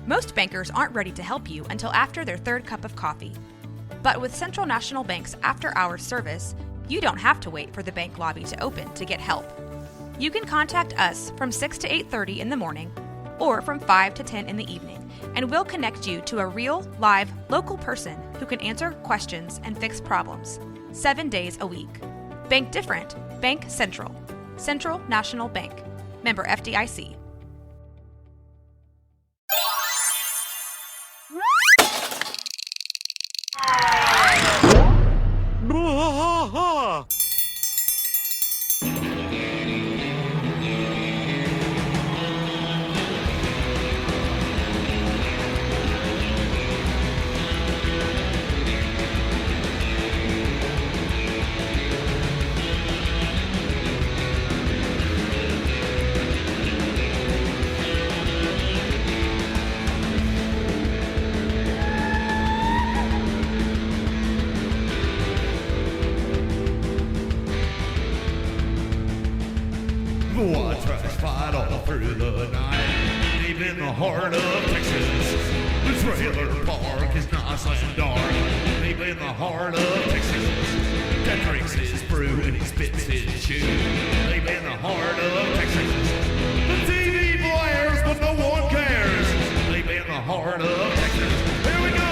Most bankers aren't ready to help you until after their third cup of coffee. But with Central National Bank's after-hours service, you don't have to wait for the bank lobby to open to get help. You can contact us from 6 to 8:30 in the morning or from 5 to 10 in the evening, and we'll connect you to a real, live, local person who can answer questions and fix problems 7 days a week. Bank different. Bank Central. Central National Bank. Member FDIC. Through the night, deep in the heart of Texas, the trailer park is nice and dark. Deep in the heart of Texas, that drinks his brew and he spits his chew. Deep in the heart of Texas, the TV blares but no one cares. Deep in the heart of Texas, here we go.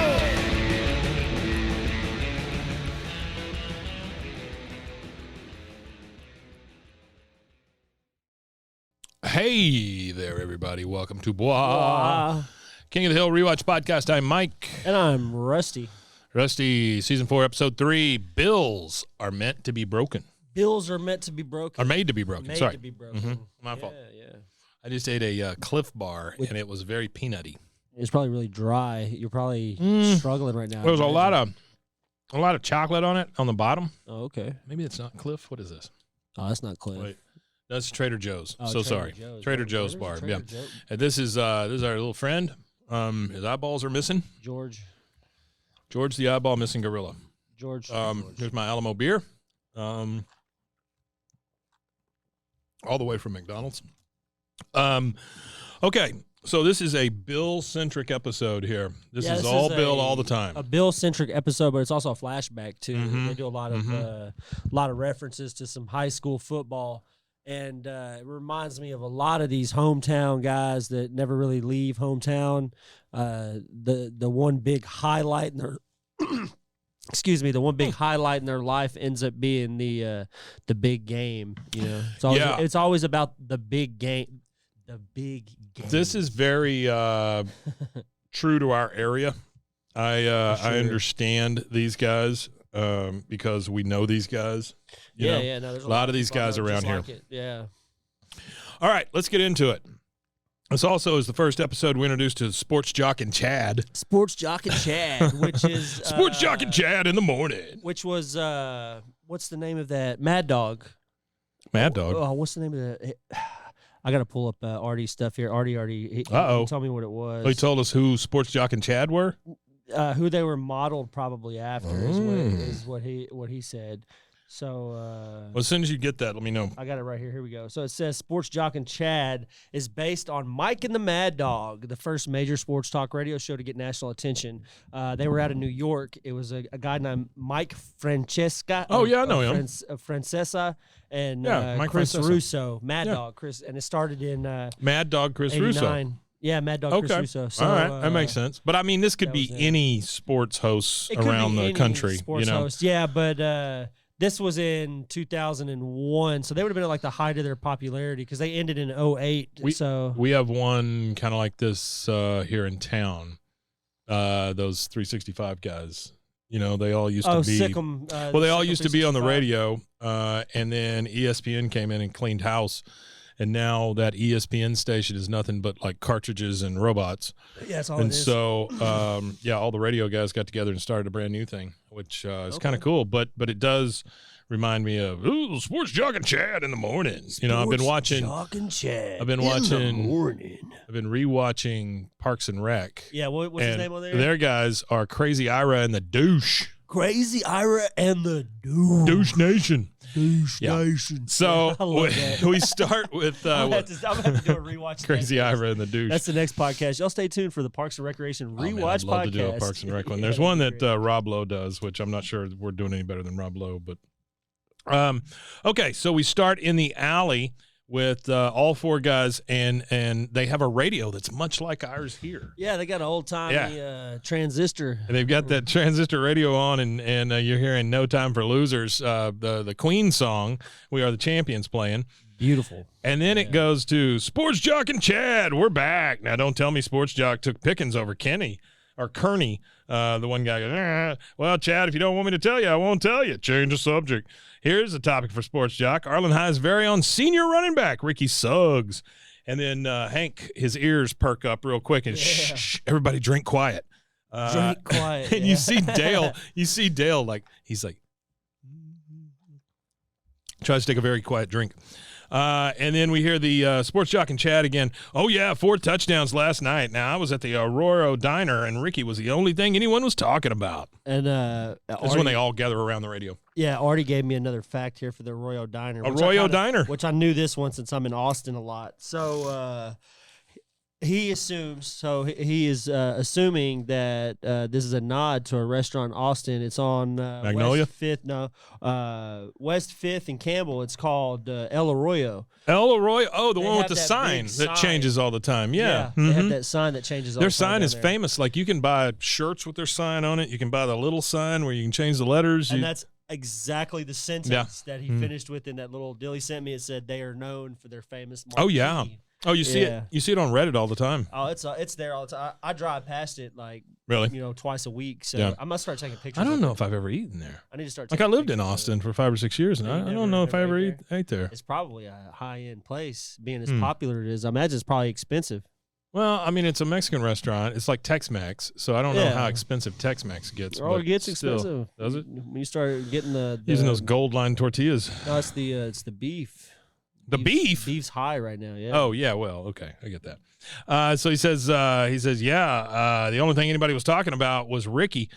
Hey there, everybody. Welcome to Bois. King of the Hill Rewatch Podcast. I'm Mike. And I'm Rusty. Rusty, Season 4, Episode 3. Bills are meant to be broken. Bills are meant to be broken. Are made to be broken. Made Sorry. to be broken. Mm-hmm. My fault. Yeah. I just ate a Cliff Bar, and it was very peanutty. It's probably really dry. You're probably struggling right now. There was a lot of chocolate on it on the bottom. Oh, okay. Maybe it's not Cliff. What is this? Oh, that's not Cliff. Wait. That's Trader Joe's. Oh, so Trader sorry. Joe's. Trader Joe's bar. Trader Yeah. Joe? And this is our little friend. His eyeballs are missing. George the eyeball missing gorilla. George. Here's my Alamo beer. All the way from McDonald's. Okay. So this is a Bill-centric episode here. This is all Bill all the time. A Bill-centric episode, but it's also a flashback too. Mm-hmm. They do a lot of references to some high school football, and it reminds me of a lot of these hometown guys that never really leave hometown. The one big highlight in their the one big highlight in their life ends up being the big game. You know, it's always about the big game. The big game. This is very true to our area. I understand these guys because we know these guys. You know? No, there's a lot of these guys around here. Like yeah. All right, let's get into it. This also is the first episode we introduced to Sports Jock and Chad. Sports Jock and Chad, which is Sports Jock and Chad in the morning. Which was what's the name of that? Mad Dog. Mad Dog. Oh, what's the name of that? I got to pull up Artie's stuff here. Artie, he told me what it was. He told us who Sports Jock and Chad were? Who they were modeled probably after is what he said. So well, as soon as you get that, let me know. I got it right here. Here we go. So it says Sports Jock and Chad is based on Mike and the Mad Dog, the first major sports talk radio show to get national attention. They were out of New York. It was a guy named Mike Francesca. Oh, yeah, I know him. Francesa and Mike Chris Francesa. Russo. Mad Dog Chris. And it started in Mad Dog Chris 89. Russo. Yeah, Mad Dog Chris Russo. So, all right, that makes sense. But I mean, this could be any sports host around the country. Sports host. Yeah, but this was in 2001, so they would have been at like the height of their popularity because they ended in 2008. We have one kind of like this here in town. Those 365 guys. You know, they all used to be. Sikkim, they all used to be on the radio, and then ESPN came in and cleaned house. And now that ESPN station is nothing but like cartridges and robots. Yeah, that's all and it is. So, all the radio guys got together and started a brand new thing, which is kind of cool. But it does remind me of Sports Jock and Chad in the mornings. You know, I've been watching. Jock and Chad. I've been watching. In the morning. I've been rewatching Parks and Rec. Yeah, what's his name on there? Their guys are Crazy Ira and the Douche. Crazy Ira and the Douche. Douche Nation. Douche Yeah. Nation. So I love that. we start with I'm gonna have to do a rewatch. Crazy next. Ira and the Douche. That's the next podcast. Y'all stay tuned for the Parks and Recreation Oh, man, rewatch I'd love podcast. to do a Parks and Rec one. Yeah, There's that'd one be that great. Rob Lowe does, which I'm not sure we're doing any better than Rob Lowe. But okay, so we start in the alley with all four guys, and they have a radio that's much like ours here. Yeah, they got an old timey transistor. And they've got that transistor radio on, and you're hearing "No Time for Losers," the Queen song, "We Are the Champions" playing. Beautiful. And then it goes to Sports Jock and Chad. We're back. Now, don't tell me Sports Jock took Pickens over Kenny or Kearney. The one guy goes, well, Chad, if you don't want me to tell you, I won't tell you. Change the subject. Here's a topic for Sports Jock. Arlen High's very own senior running back, Ricky Suggs. And then Hank, his ears perk up real quick and shh, everybody drink quiet. Drink quiet. And you see Dale, like, he's like, tries to take a very quiet drink. And then we hear the Sports Jock and Chad again. Oh, yeah, 4 touchdowns last night. Now, I was at the Arroyo Diner, and Ricky was the only thing anyone was talking about. And That's when they all gather around the radio. Yeah, Artie gave me another fact here for the Arroyo Diner. Diner. Which I knew this one since I'm in Austin a lot. So he assumes, he is assuming that this is a nod to a restaurant in Austin. It's on Magnolia? West 5th and Campbell. It's called El Arroyo. El Arroyo. Oh, the They one with have the that sign big that sign. changes all the time. Yeah. They have Mhm. that sign that changes all Their the time sign down is there. famous. Like, you can buy shirts with their sign on it. You can buy the little sign where you can change the letters. And that's exactly the sentence that he Mhm. finished with in that little deal he sent me. It said they are known for their famous Oh, yeah. martini. Oh, you see Yeah. it? You see it on Reddit all the time. Oh, it's there all the time. I drive past it like Really? twice a week. So Yeah. I must start taking pictures. I don't of know it. if I've ever eaten there. I need to start. Like, I taking lived in pictures of Austin it. for 5 or 6 years, and Yeah, I you don't know if I never ever ate ate there. It's probably a high end place, being as Hmm. popular it is. I imagine it's probably expensive. Well, I mean, it's a Mexican restaurant. It's like Tex-Mex, so I don't know Yeah. how expensive Tex-Mex gets. Oh, but it gets still, expensive. does it? When you start getting the Using those gold line tortillas. No, it's the beef. The beef? Beef's high right now. Yeah. Oh, yeah, well, okay, I get that. So he says, the only thing anybody was talking about was Ricky,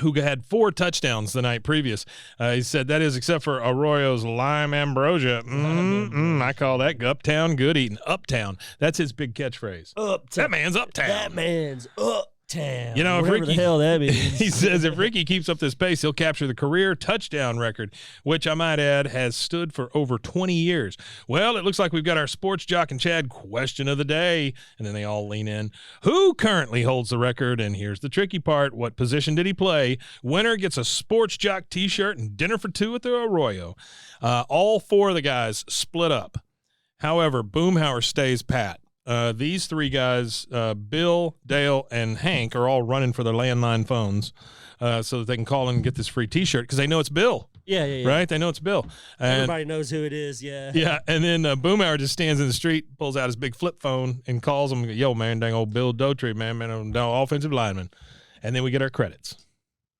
who had 4 touchdowns the night previous. He said, that is except for Arroyo's lime ambrosia. I call that uptown good eating. Uptown. That's his big catchphrase. That man's uptown. That man's uptown. You know, if whatever Ricky- the hell that means. He says if Ricky keeps up this pace, he'll capture the career touchdown record, which I might add has stood for over 20 years. Well, it looks like we've got our Sports Jock and Chad question of the day. And then they all lean in. Who currently holds the record? And here's the tricky part. What position did he play? Winner gets a Sports Jock t-shirt and dinner for 2 at the Arroyo. All 4 of the guys split up. However, Boomhauer stays pat. These 3 guys, Bill, Dale, and Hank, are all running for their landline phones so that they can call in and get this free T-shirt because they know it's Bill, yeah. right? They know it's Bill. And, Everybody knows who it is. Yeah. yeah, and then Boomhauer just stands in the street, pulls out his big flip phone, and calls him, yo, man, dang old Bill Dotree, man, offensive lineman. And then we get our credits.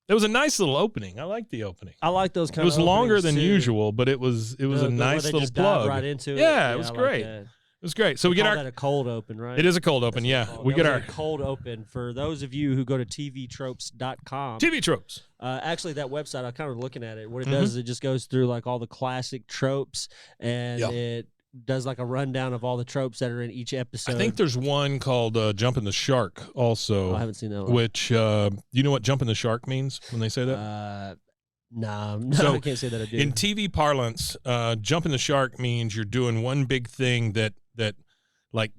It was a nice little opening. I liked the opening. I like those kind It was of. longer openings, than too. usual, but it was a Where nice they little just dive plug. right into it. Yeah, it was I like great. that. It was great. So we They get call our. that a cold open, right? It is a cold open, That's what yeah. it's called. We That get was our a cold open for those of you who go to tvtropes.com. TV tropes. Actually, that website, I'm kind of looking at it. What it Mhm. does is it just goes through like all the classic tropes, and Yeah. it does like a rundown of all the tropes that are in each episode. I think there's one called Jumping the Shark also, I haven't seen that one. which, you know what Jumping the Shark means when they say that? Nah, So, I can't say that I do. In TV parlance, Jumping the Shark means you're doing one big thing that like,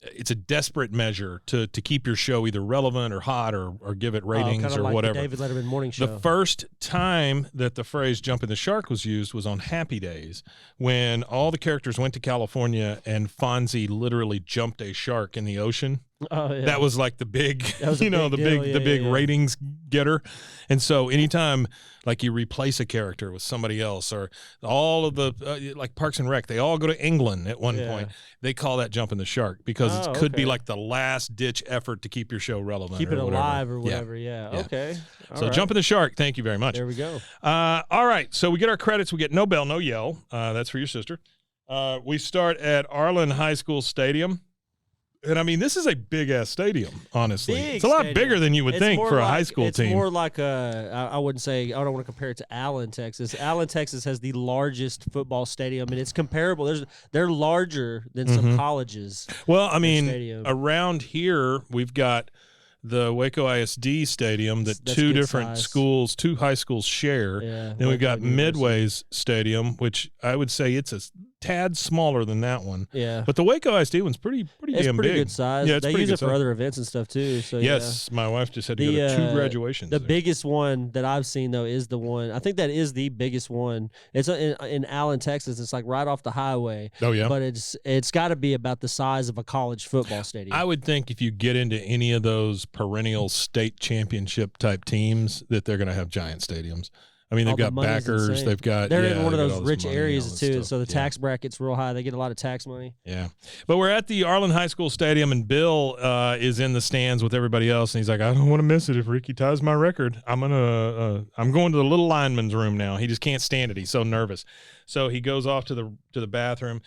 it's a desperate measure to keep your show either relevant or hot or give it ratings kinda or like whatever. The David Letterman morning show. The first time that the phrase "jumping the shark" was used was on Happy Days, when all the characters went to California and Fonzie literally jumped a shark in the ocean. Oh, yeah. That was like the big, That was a the big big, deal. the Yeah, big yeah, yeah. ratings getter. And so anytime like you replace a character with somebody else, or all of the like Parks and Rec, they all go to England at one Yeah. point. They call that jumping the shark because Oh, it could be okay. like the last ditch effort to keep your show relevant. Keep or it whatever. alive or Yeah. whatever. Yeah. Yeah. Okay. All So right. jumping the shark. Thank you very much. There we go. All right, so we get our credits. We get no bell, no yell. That's for your sister. We start at Arlen High School Stadium, And I mean, this is a big ass stadium. Honestly, Big it's a lot stadium. bigger than you would It's think more for a like- high school team. It's more like I wouldn't say, I don't want to compare it to Allen, Texas. Allen, Texas has the largest football stadium, and it's comparable. They're larger than some colleges. Well, I mean, stadium. around here we've got the Waco ISD stadium that That's two good different size. schools, two high schools share. Yeah, Then we've got Waco University. Midway's stadium, which I would say it's a tad smaller than that one. Yeah. But the Waco ISD one's pretty It's damn pretty big. good size. Yeah, it's they pretty use good it for size. other events and stuff too. So Yes, my wife just had to The, go to two uh, graduations. The there. biggest one that I've seen though is the one. I think that is the biggest one. It's in Allen, Texas. It's like right off the highway. Oh yeah. But it's got to be about the size of a college football stadium. I would think if you get into any of those perennial state championship type teams, that they're going to have giant stadiums. I mean, they've All the got money's backers. insane. They've got. They're yeah, in one of they've got those all this rich money and all areas this too, stuff. so the Yeah. tax bracket's real high. They get a lot of tax money. Yeah. But we're at the Arlen High School Stadium, and Bill is in the stands with everybody else, and he's like, I don't want to miss it. If Ricky ties my record, I'm going to the little lineman's room now. He just can't stand it. He's so nervous. So he goes off to the bathroom.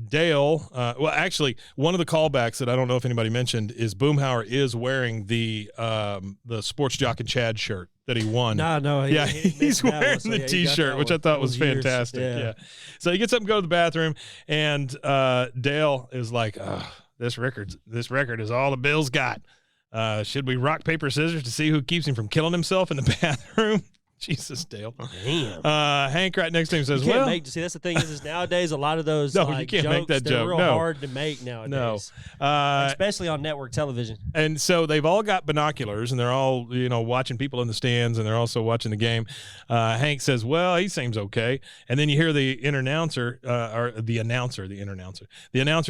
Dale, well, actually, one of the callbacks that I don't know if anybody mentioned is Boomhauer is wearing the Sports Jock and Chad shirt that he won. No, Yeah, he's wearing the T-shirt, which I thought was fantastic. Yeah. So he gets up and goes to the bathroom, and Dale is like, "This record is all the Bill's got. Should we rock paper scissors to see who keeps him from killing himself in the bathroom?" Jesus, Dale. Damn. Hank right next to him says, You can't "Well, make. See, that's the thing is nowadays a lot of those No, you like, can't jokes, make that they're joke. real No. hard to make nowadays. no." Especially on network television. And so they've all got binoculars, and they're all, watching people in the stands, and they're also watching the game. Hank says, "Well, he seems okay." And then you hear the announcer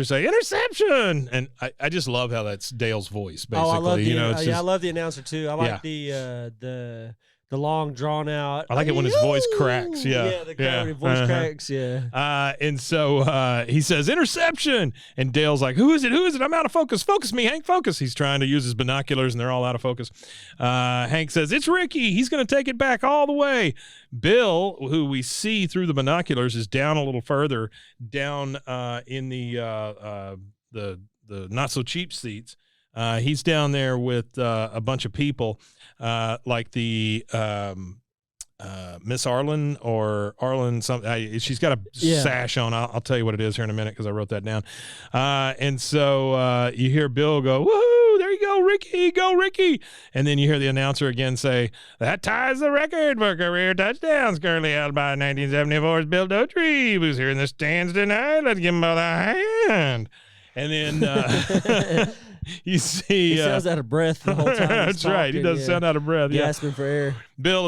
say, "Interception!" And I just love how that's Dale's voice. Basically, I love the it's I just, love the announcer too. I like Yeah. the long drawn out. I like it when his voice cracks. Yeah, the when his voice cracks. Yeah. And so he says, "Interception!" And Dale's like, "Who is it? Who is it? I'm out of focus. Focus me, Hank. Focus." He's trying to use his binoculars, and they're all out of focus. Hank says, "It's Ricky. He's going to take it back all the way." Bill, who we see through the binoculars, is down a little further down in the not so cheap seats. He's down there with a bunch of people, like the Miss Arlen or Arlen. She's got a sash on. I'll tell you what it is here in a minute because I wrote that down. And so you hear Bill go, "Woohoo! There you go, Ricky! Go, Ricky!" And then you hear the announcer again say, "That ties the record for career touchdowns currently held by 1974's Bill Daughtry, who's here in the stands tonight. Let's give him by the hand." And then you see, He sounds out of breath the whole time. he's that's right. He talking, does sound out of breath. Yeah. gasping for air. Bill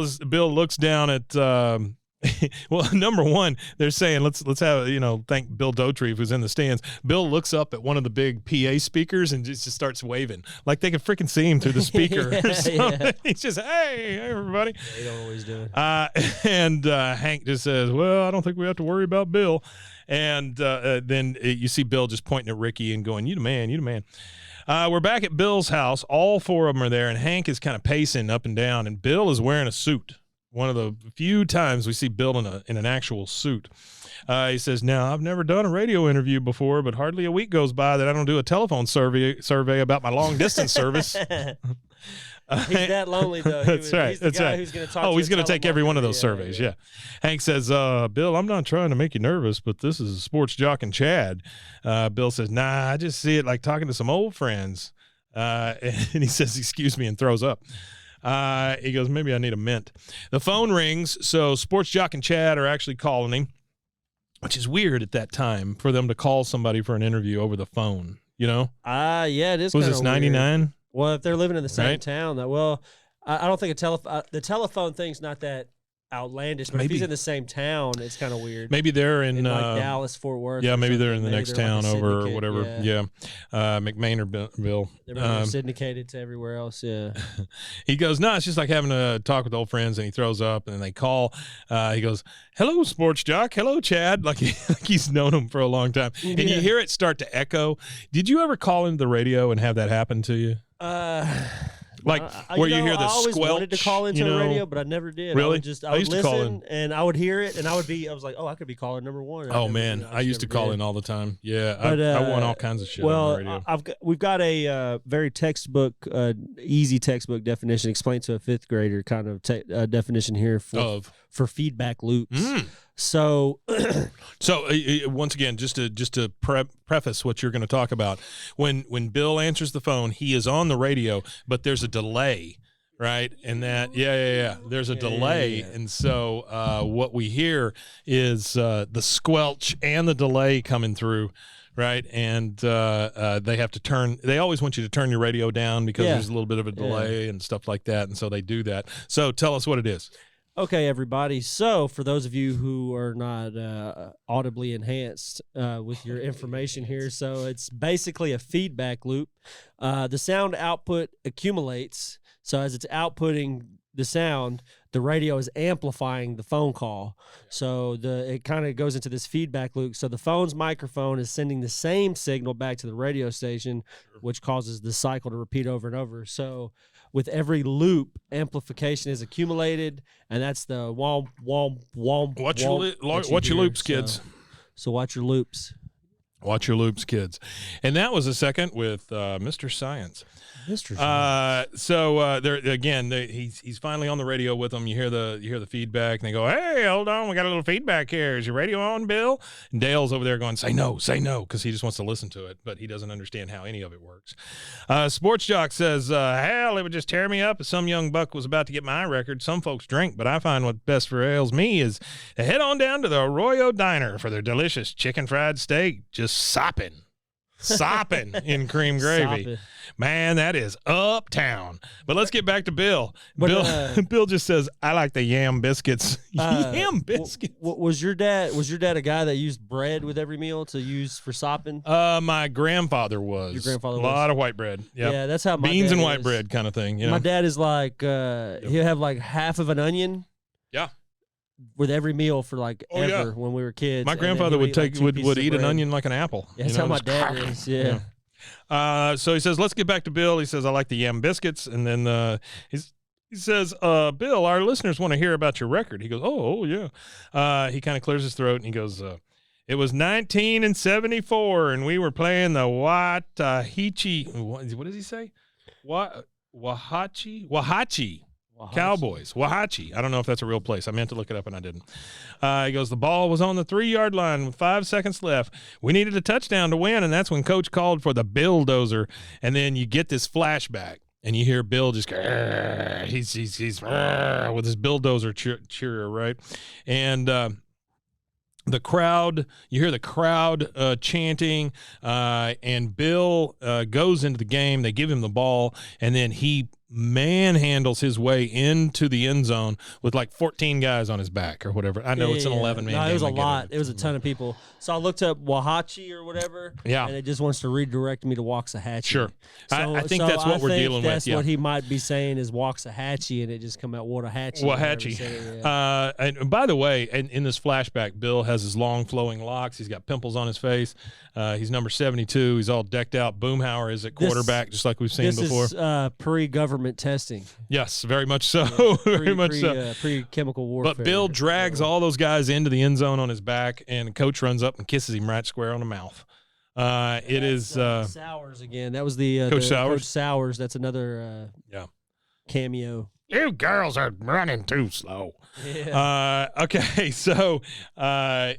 looks down at well, number one, they're saying let's have thank Bill Daughtry who's in the stands. Bill looks up at one of the big PA speakers and just starts waving like they can freaking see him through the speaker. or something. Yeah. He's just hey everybody. They don't always do it. And Hank just says, "Well, I don't think we have to worry about Bill." And then you see Bill just pointing at Ricky and going, "You the man, you the man." We're back at Bill's house. All four of them are there, and Hank is kind of pacing up and down, and Bill is wearing a suit. One of the few times we see Bill in an actual suit. He says, "Now, I've never done a radio interview before, but hardly a week goes by that I don't do a telephone survey about my long-distance service." He's that lonely though. That's right. He's the That's guy right. Who's going to talk? Oh, he's going to take every one of those surveys. Yeah. Hank says, "Bill, I'm not trying to make you nervous, but this is a Sports Jock and Chad." Bill says, "Nah, I just see it like talking to some old friends." And he says, "Excuse me," and throws up. He goes, "Maybe I need a mint." The phone rings. So Sports Jock and Chad are actually calling him, which is weird at that time for them to call somebody for an interview over the phone. Yeah, it is. Was kinda this 99? weird. Well, if they're living in the same Right. town, I don't think the telephone thing's not that outlandish. But if Maybe. he's in the same town, it's kind of weird. Maybe they're in like Dallas, Fort Worth. yeah, or maybe they're in something. the Maybe next they're like town a over or syndicate, whatever. Yeah. McMain or Bill. They're syndicated to everywhere else. Yeah. He goes, "No, it's just like having a talk with old friends," and he throws up, and then they call. He goes, "Hello, Sports Jock. Hello, Chad." Like he's known him for a long time. And you hear it start to echo. Did you ever call into the radio and have that happen to you? Like where you hear the I always squelch, wanted to call into you know? the radio, but I never did. Really? I would used to call in. listen and I would hear it, and I was like, oh, I could be caller number one. Oh man, I used to call in all the time. Yeah, But, I won all kinds of shit on the radio. We've got a very textbook, easy textbook definition, explained to a fifth grader kind of definition here for feedback loops. So, once again, just to preface what you're going to talk about, when Bill answers the phone, he is on the radio, but there's a delay, right? And that, there's a delay, and so what we hear is the squelch and the delay coming through. Right, and they have to turn. They always want you to turn your radio down because there's a little bit of a delay and stuff like that, and so they do that. So tell us what it is. Okay, everybody. So for those of you who are not audibly enhanced with your information here, so it's basically a feedback loop. The sound output accumulates. So as it's outputting the sound, the radio is amplifying the phone call. So it kind of goes into this feedback loop. So the phone's microphone is sending the same signal back to the radio station, which causes the cycle to repeat over and over. So with every loop, amplification is accumulated, and that's the womp, womp, womp. Watch your loops, kids. So watch your loops. Watch your loops, kids. And that was a second with Mr. Science. Mr. Science. So there again, he's finally on the radio with them. You hear the feedback, and they go, "Hey, hold on, we got a little feedback here. Is your radio on, Bill?" And Dale's over there going, "Say no," because he just wants to listen to it, but he doesn't understand how any of it works. Sports Jock says, "Hell, it would just tear me up if some young buck was about to get my record. Some folks drink, but I find what best for ails me is to head on down to the Arroyo Diner for their delicious chicken fried steak, just sopping in cream gravy." Sopping. Man, that is uptown. But let's get back to Bill. Bill just says, "I like the yam biscuits." Yam biscuits. Was your dad a guy that used bread with every meal to use for sopping? My grandfather was. Your grandfather was? A lot of white bread. Yep. Yeah, that's how my beans dad and white is. bread kind of thing. You know? My dad is like he'll have like half of an onion. Yeah. With every meal for like ever when we were kids. My grandfather would eat an onion like an apple. Yeah, that's how my dad is. Yeah. So he says, let's get back to Bill. He says, I like the yam biscuits. And then he says, Bill, our listeners want to hear about your record. He goes, oh yeah. He kind of clears his throat and he goes, it was 1974 and we were playing the Watahichi. What does he say? Wahachi. Cowboys, Wahachi. I don't know if that's a real place. I meant to look it up and I didn't. He goes, the ball was on the 3-yard line with 5 seconds left. We needed a touchdown to win, and that's when Coach called for the bulldozer. And then you get this flashback, and you hear Bill just go, he's with his bulldozer cheer, right? And the crowd, you hear the crowd chanting, and Bill goes into the game. They give him the ball, and then he manhandles his way into the end zone with like 14 guys on his back or whatever. I know it's an 11-man game. No, it was a lot. It was a ton of people. So I looked up Wahachi or whatever. Yeah. And it just wants to redirect me to Waxahachie. Sure. So, I think that's what we're dealing with. That's what he might be saying is Waxahachie, and it just come out Watahatchee. Wahachi. And by the way, in this flashback, Bill has his long flowing locks. He's got pimples on his face. He's number 72. He's all decked out. Boomhauer is at quarterback, just like we've seen before. This is pre-government testing. Yes, very much so. Very much so. Pre-chemical warfare. But Bill drags all those guys into the end zone on his back, and Coach runs up and kisses him right square on the mouth. It is Sowers again. That was the Coach Sowers. Coach Sowers. That's another cameo. You girls are running too slow. Yeah. Okay, so now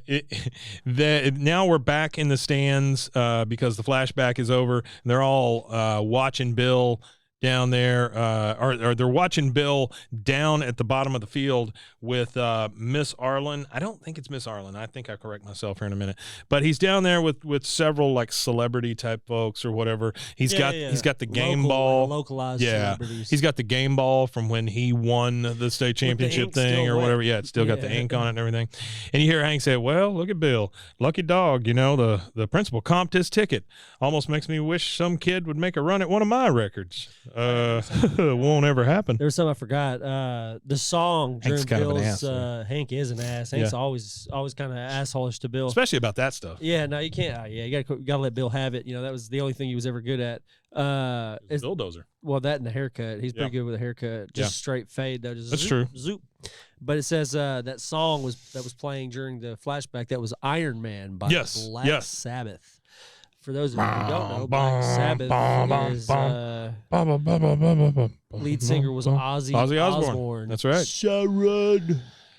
we're back in the stands because the flashback is over. And they're all watching Bill down there, or they're watching Bill down at the bottom of the field with Miss Arlen. I don't think it's Miss Arlen. I think I correct myself here in a minute. But he's down there with several like celebrity type folks or whatever. He's got the game ball, localized celebrities. He's got the game ball from when he won the state championship thing or whatever. Yeah, it's still got the ink on it and everything. And you hear Hank say, "Well, look at Bill, lucky dog. You know, the principal comped his ticket. Almost makes me wish some kid would make a run at one of my records." Won't ever happen. There was something I forgot. The song Hank's during kind of an Bill's ass, Hank is an ass. Hank's always kind of assholeish to Bill. Especially about that stuff. Yeah, no, you can't. You gotta let Bill have it. You know, that was the only thing he was ever good at. It's, Bulldozer. well, that and the haircut. He's pretty good with a haircut. Just straight fade though. Just That's zoop, true. Zoop. But it says that song was playing during the flashback. That was Iron Man by Black Sabbath. For those of you who don't know, Black Sabbath is lead singer was Ozzy Osbourne. That's right.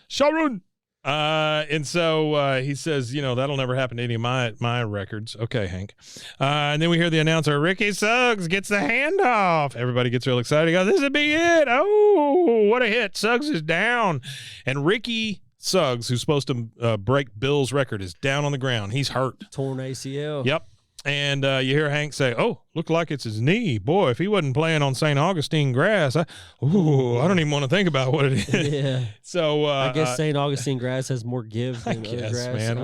Sharon. And so he says, you know, that'll never happen to any of my records. Okay, Hank. And then we hear the announcer, Ricky Suggs gets the handoff. Everybody gets real excited. He goes, this would be it. Oh, what a hit. Suggs is down. And Ricky Suggs, who's supposed to break Bill's record, is down on the ground. He's hurt. Torn ACL. Yep. And you hear Hank say, oh, look like it's his knee. Boy, if he wasn't playing on St. Augustine grass, I don't even want to think think about what it is. Yeah. So I guess St. Augustine grass has more give than other yes, grass. man,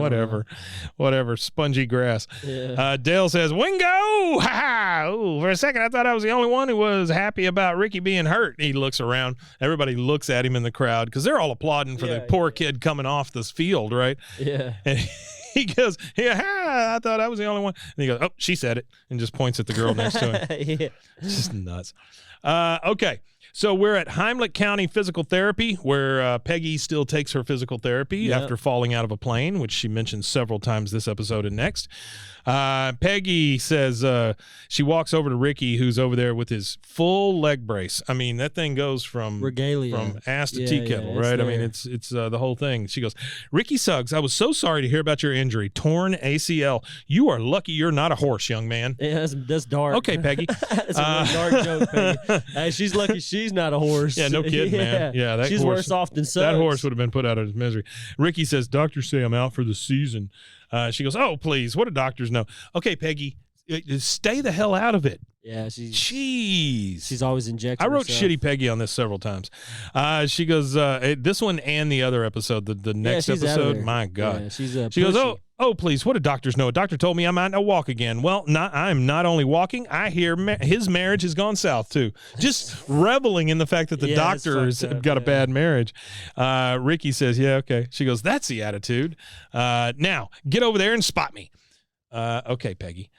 whatever, spongy grass. Yeah. Dale says, Wingo! Ha ha! Ooh, for a second, I thought I was the only one who was happy about Ricky being hurt. He looks around. Everybody looks at him in the crowd because they're all applauding for the poor kid coming off this field, right? Yeah. And he goes, yeah, I thought I was the only one. And he goes, oh, she said it, and just points at the girl next to him. Yeah. It's just nuts. Okay, so we're at Heimlich County Physical Therapy, where Peggy still takes her physical therapy after falling out of a plane, which she mentions several times this episode and next. Peggy says she walks over to Ricky, who's over there with his full leg brace. I mean, that thing goes from regalia, from ass to tea kettle, right? I mean, it's the whole thing. She goes, Ricky Suggs, I was so sorry to hear about your injury, torn ACL. You are lucky you're not a horse, young man. Yeah, that's dark. Okay, Peggy. That's a really dark joke, Peggy. Hey, she's lucky she's not a horse. Yeah, no kidding, man. Yeah, that she's horse, worse off than Suggs. That horse would have been put out of his misery. Ricky says, doctors say I'm out for the season. She goes, oh, please, what do doctors know? Okay, Peggy, stay the hell out of it. Yeah, she's always injecting I wrote herself. shitty Peggy on this several times. She goes, this one and the other episode, the next she's out of episode, there. my God. Yeah, she's she goes, oh, please, what do doctors know? A doctor told me I might not walk again. Well, I'm not only walking, I hear his marriage has gone south too. Just reveling in the fact that the doctors have got a bad marriage. Ricky says, yeah, okay. She goes, that's the attitude. Now, get over there and spot me. Okay, Peggy.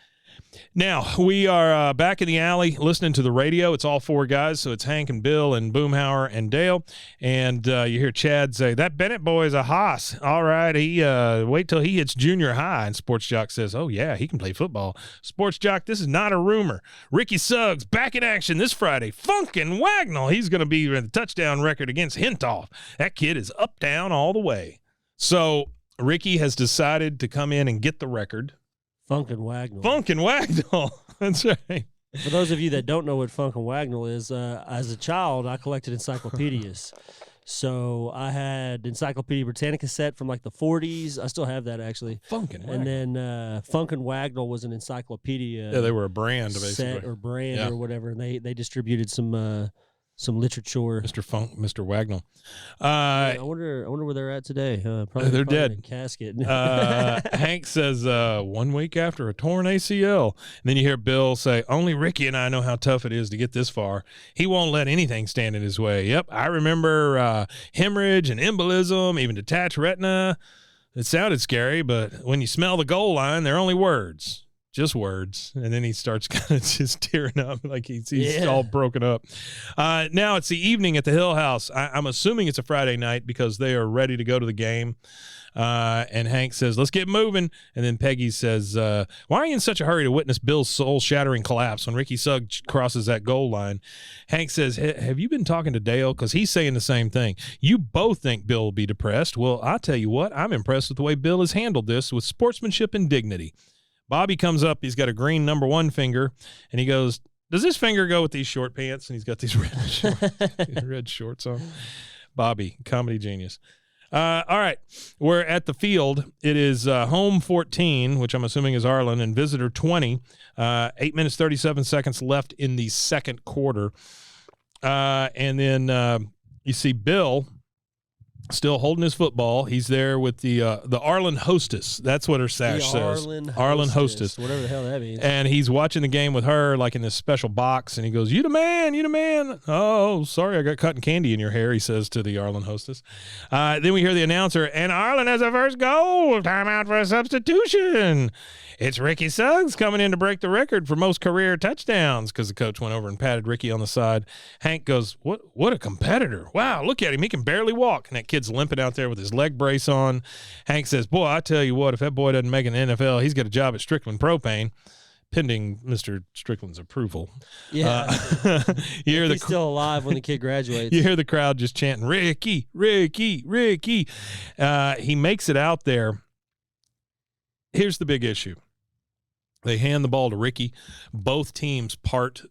Now, we are back in the alley listening to the radio. It's all four guys, so it's Hank and Bill and Boomhauer and Dale. And you hear Chad say, that Bennett boy's a hoss. All right, he wait till he hits junior high. And Sports Jock says, oh, yeah, he can play football. Sports Jock, this is not a rumor. Ricky Suggs back in action this Friday. Funkin' Wagnall. He's going to be in the touchdown record against Hintoff. That kid is up, down, all the way. So Ricky has decided to come in and get the record. Funkin' Wagnall. Funkin' Wagnall. That's right. For those of you that don't know what Funkin' Wagnall is, as a child, I collected encyclopedias. So I had Encyclopedia Britannica set from like the 40s. I still have that actually. Funkin' Wagnall. And then Funkin' Wagnall was an encyclopedia. Yeah, they were a brand, basically. Set or brand or whatever. And they distributed some literature. Mr. Wagnall. I wonder where they're at today. Probably they're in dead. a casket. Hank says 1 week after a torn ACL. And then you hear Bill say, only Ricky and I know how tough it is to get this far. He won't let anything stand in his way. Yep, I remember hemorrhage and embolism, even detached retina. It sounded scary, but when you smell the goal line, they're only words. Just words. And then he starts kind of just tearing up like he's all broken up. Now it's the evening at the Hill House. I'm assuming it's a Friday night because they are ready to go to the game. And Hank says, let's get moving. And then Peggy says, why are you in such a hurry to witness Bill's soul-shattering collapse when Ricky Suggs crosses that goal line? Hank says, have you been talking to Dale? Because he's saying the same thing. You both think Bill will be depressed. Well, I'll tell you what, I'm impressed with the way Bill has handled this with sportsmanship and dignity. Bobby comes up. He's got a green number 1 finger, and he goes, does this finger go with these short pants? And he's got these red shorts on. Bobby, comedy genius. All right, we're at the field. It is home 14, which I'm assuming is Arlen, and visitor 20. 8 minutes, 37 seconds left in the second quarter. And then you see Bill still holding his football. He's there with the Arlen Hostess. That's what her sash says. Arlen Hostess. Whatever the hell that means. And he's watching the game with her, like in this special box, and he goes, "You the man, you the man." "Oh, sorry, I got cotton candy in your hair," he says to the Arlen Hostess. Then we hear the announcer, "And Arlen has a first goal. Time out for a substitution. It's Ricky Suggs coming in to break the record for most career touchdowns," because the coach went over and patted Ricky on the side. Hank goes, What a competitor. Wow, look at him. He can barely walk. And that kid's limping out there with his leg brace on. Hank says, "Boy, I tell you what, if that boy doesn't make an NFL, he's got a job at Strickland Propane." Pending Mr. Strickland's approval. Yeah. You hear He's still alive when the kid graduates. You hear the crowd just chanting, "Ricky, Ricky, Ricky." He makes it out there. Here's the big issue. They hand the ball to Ricky. Both teams part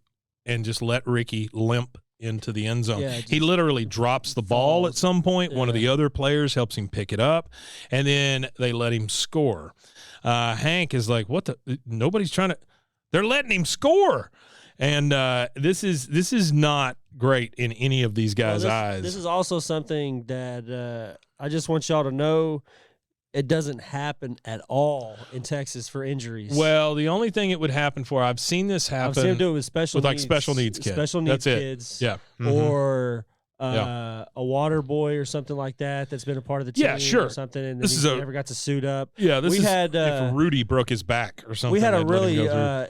and just let Ricky limp into the end zone. Yeah, he literally drops the ball at some point. One of the other players helps him pick it up, and then they let him score. Hank is like, "What the? Nobody's trying to – they're letting him score." And this is not great in any of these guys' eyes. This is also something that I just want y'all to know. It doesn't happen at all in Texas for injuries. Well, the only thing it would happen for, I've seen this happen. I've seen them do it with special needs, special needs kids. Special needs That's kids. It. Yeah. Mm-hmm. Or a water boy or something like that that's been a part of the team or something, and then never got to suit up. Yeah, if Rudy broke his back or something. We had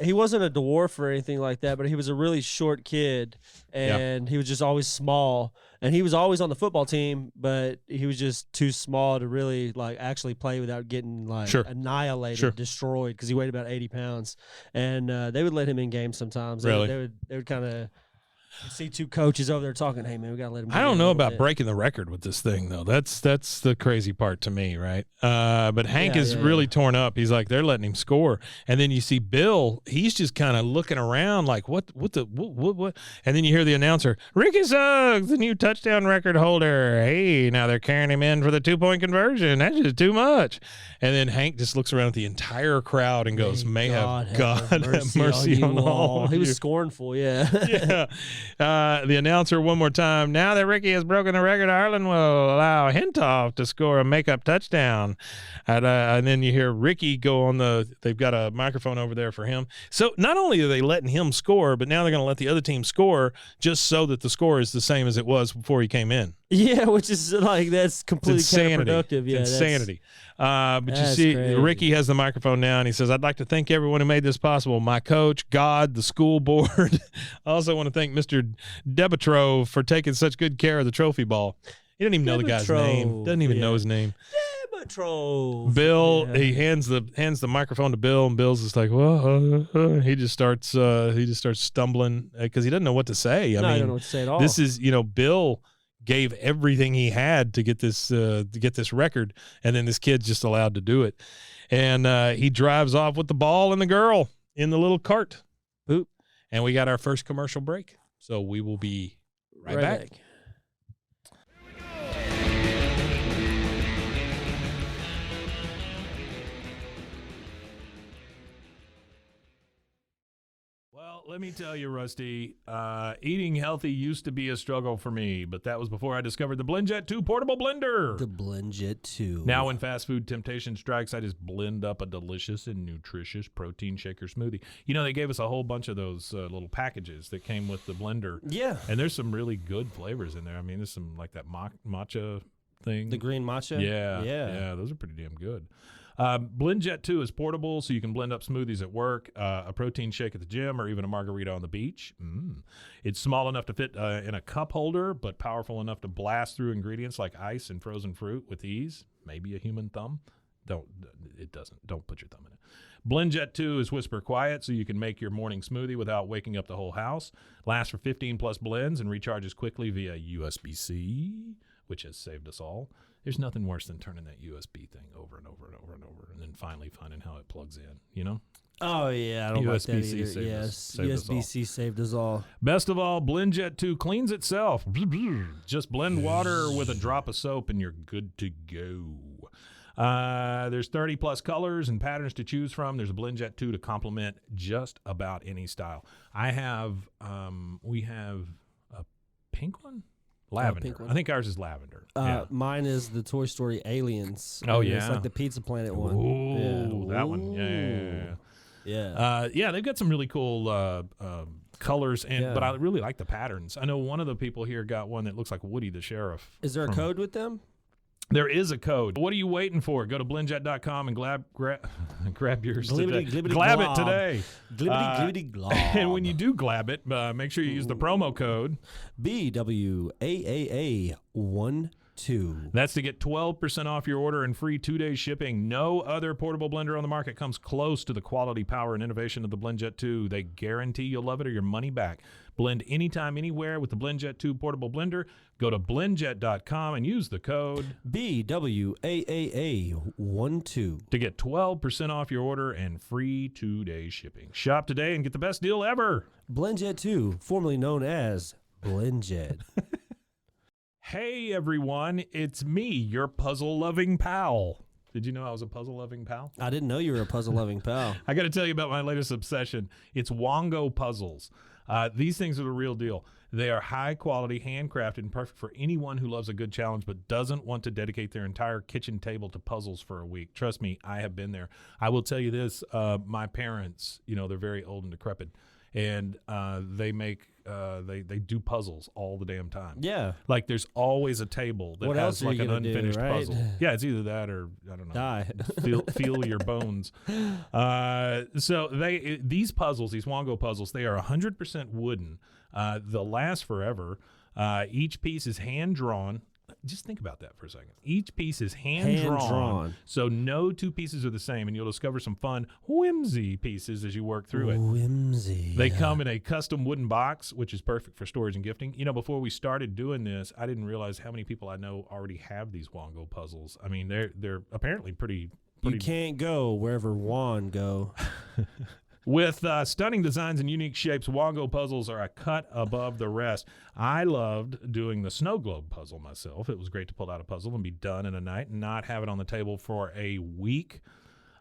he wasn't a dwarf or anything like that, but he was a really short kid, and he was just always small. And he was always on the football team, but he was just too small to really actually play without getting annihilated, destroyed, because he weighed about 80 pounds. And they would let him in games sometimes. Really? They would kind of see two coaches over there talking, "Hey man, we gotta let him." I don't know about breaking the record with this thing though. That's the crazy part to me, right? But Hank is really torn up. He's like, they're letting him score, and then you see Bill. He's just kind of looking around like, what? And then you hear the announcer, "Ricky Suggs, the new touchdown record holder. Hey, now they're carrying him in for the 2-point conversion. That's just too much." And then Hank just looks around at the entire crowd and goes, "May God have mercy on all." He was scornful, yeah. The announcer one more time. "Now that Ricky has broken the record, Arlen will allow Hintoff to score a make-up touchdown." And then you hear Ricky go on they've got a microphone over there for him. So not only are they letting him score, but now they're going to let the other team score just so that the score is the same as it was before he came in. Yeah, which is that's completely counterproductive. Yeah, it's insanity. But you see, crazy. Ricky has the microphone now, and he says, "I'd like to thank everyone who made this possible. My coach, God, the school board. I also want to thank Mr. Debatrove for taking such good care of the trophy ball." He doesn't even know the guy's name. Doesn't even know his name. Debatrove. Bill, he hands the microphone to Bill, and Bill's just like, "Well," he just starts stumbling because he doesn't know what to say. I don't know what to say at all. This is, Bill gave everything he had to get this record, and then this kid's just allowed to do it. And he drives off with the ball and the girl in the little cart. Boop. And we got our first commercial break. So we will be right back. Let me tell you, Rusty, eating healthy used to be a struggle for me, but that was before I discovered the BlendJet 2 portable blender. The BlendJet 2. Now when fast food temptation strikes, I just blend up a delicious and nutritious protein shaker smoothie. They gave us a whole bunch of those little packages that came with the blender. Yeah. And there's some really good flavors in there. I mean, there's some like that matcha thing. The green matcha? Yeah, those are pretty damn good. BlendJet 2 is portable, so you can blend up smoothies at work, a protein shake at the gym, or even a margarita on the beach. It's small enough to fit in a cup holder, but powerful enough to blast through ingredients like ice and frozen fruit with ease. Maybe a human thumb. Don't put your thumb in it. BlendJet 2 is whisper quiet, so you can make your morning smoothie without waking up the whole house. Lasts for 15 plus blends and recharges quickly via USB-C, which has saved us all. There's nothing worse than turning that USB thing over and over and over and over, and then finally finding how it plugs in, Oh, yeah, I don't like that either. USB-C saved us all. Best of all, BlendJet 2 cleans itself. Just blend water with a drop of soap, and you're good to go. There's 30-plus colors and patterns to choose from. There's a BlendJet 2 to complement just about any style. We have a pink one. Lavender. pink one. I think ours is lavender. Yeah. Mine is the Toy Story Aliens. Oh, It's yeah. like the Pizza Planet one. Ooh, that one. Yeah. They've got some really cool colors, but I really like the patterns. I know one of the people here got one that looks like Woody the Sheriff. Is there a code with them? There is a code. What are you waiting for? Go to blendjet.com and grab yours today. Glibbity, Glab glob. it today. Glibbity glob. And when you do glab it, make sure you use the promo code. BWAAA12. That's to get 12% off your order and free 2-day shipping. No other portable blender on the market comes close to the quality, power, and innovation of the BlendJet 2. They guarantee you'll love it or your money back. Blend anytime, anywhere with the BlendJet 2 portable blender. Go to blendjet.com and use the code BWAAA12 to get 12% off your order and free 2-day shipping. Shop today and get the best deal ever. BlendJet 2, formerly known as BlendJet. Hey, everyone. It's me, your puzzle-loving pal. Did you know I was a puzzle-loving pal? I didn't know you were a puzzle-loving pal. I got to tell you about my latest obsession. It's Wongo puzzles. These things are the real deal. They are high quality, handcrafted, and perfect for anyone who loves a good challenge but doesn't want to dedicate their entire kitchen table to puzzles for a week. Trust me, I have been there. I will tell you this, my parents, they're very old and decrepit, and they do puzzles all the damn time. Yeah. Like there's always a table that What else has are like you an gonna do, unfinished right? puzzle. Yeah, it's either that or I don't know. Die. feel your bones. So these puzzles, these Wongo puzzles, they are 100% wooden. They'll last forever. Each piece is hand drawn. Just think about that for a second. Each piece is hand drawn, so no two pieces are the same, and you'll discover some fun whimsy pieces as you work through it. Whimsy. They come in a custom wooden box, which is perfect for storage and gifting. Before we started doing this, I didn't realize how many people I know already have these Wongo puzzles. I mean, they're apparently pretty. You can't go wherever Juan go. With stunning designs and unique shapes, Wongo puzzles are a cut above the rest. I loved doing the snow globe puzzle myself. It was great to pull out a puzzle and be done in a night and not have it on the table for a week.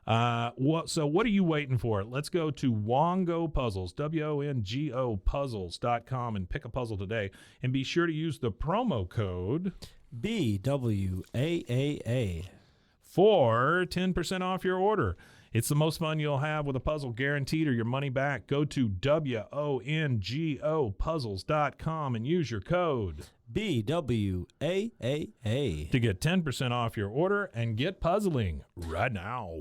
So what are you waiting for? Let's go to Wongo Puzzles, WONGO puzzles.com, and pick a puzzle today. And be sure to use the promo code BWAAA for 10% off your order. It's the most fun you'll have with a puzzle, guaranteed, or your money back. Go to WONGO puzzles.com and use your code BWAAA to get 10% off your order and get puzzling right now.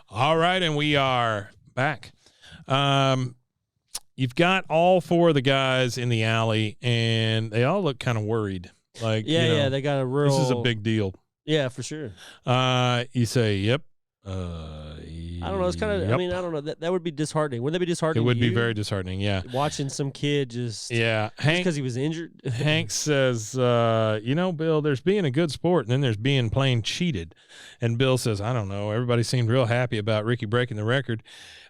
All right, and we are back. You've got all four of the guys in the alley, and they all look kind of worried. Like, they got a real. This is a big deal. Yeah, for sure. You say, yep. I don't know. It's kind of. Yep. I mean, I don't know. That would be disheartening. Wouldn't that be disheartening? It would to be you? very disheartening. Yeah. Watching some kid just. Yeah. Hank, because he was injured. Hank says, Bill, there's being a good sport, and then there's being plain cheated. And Bill says, I don't know. Everybody seemed real happy about Ricky breaking the record.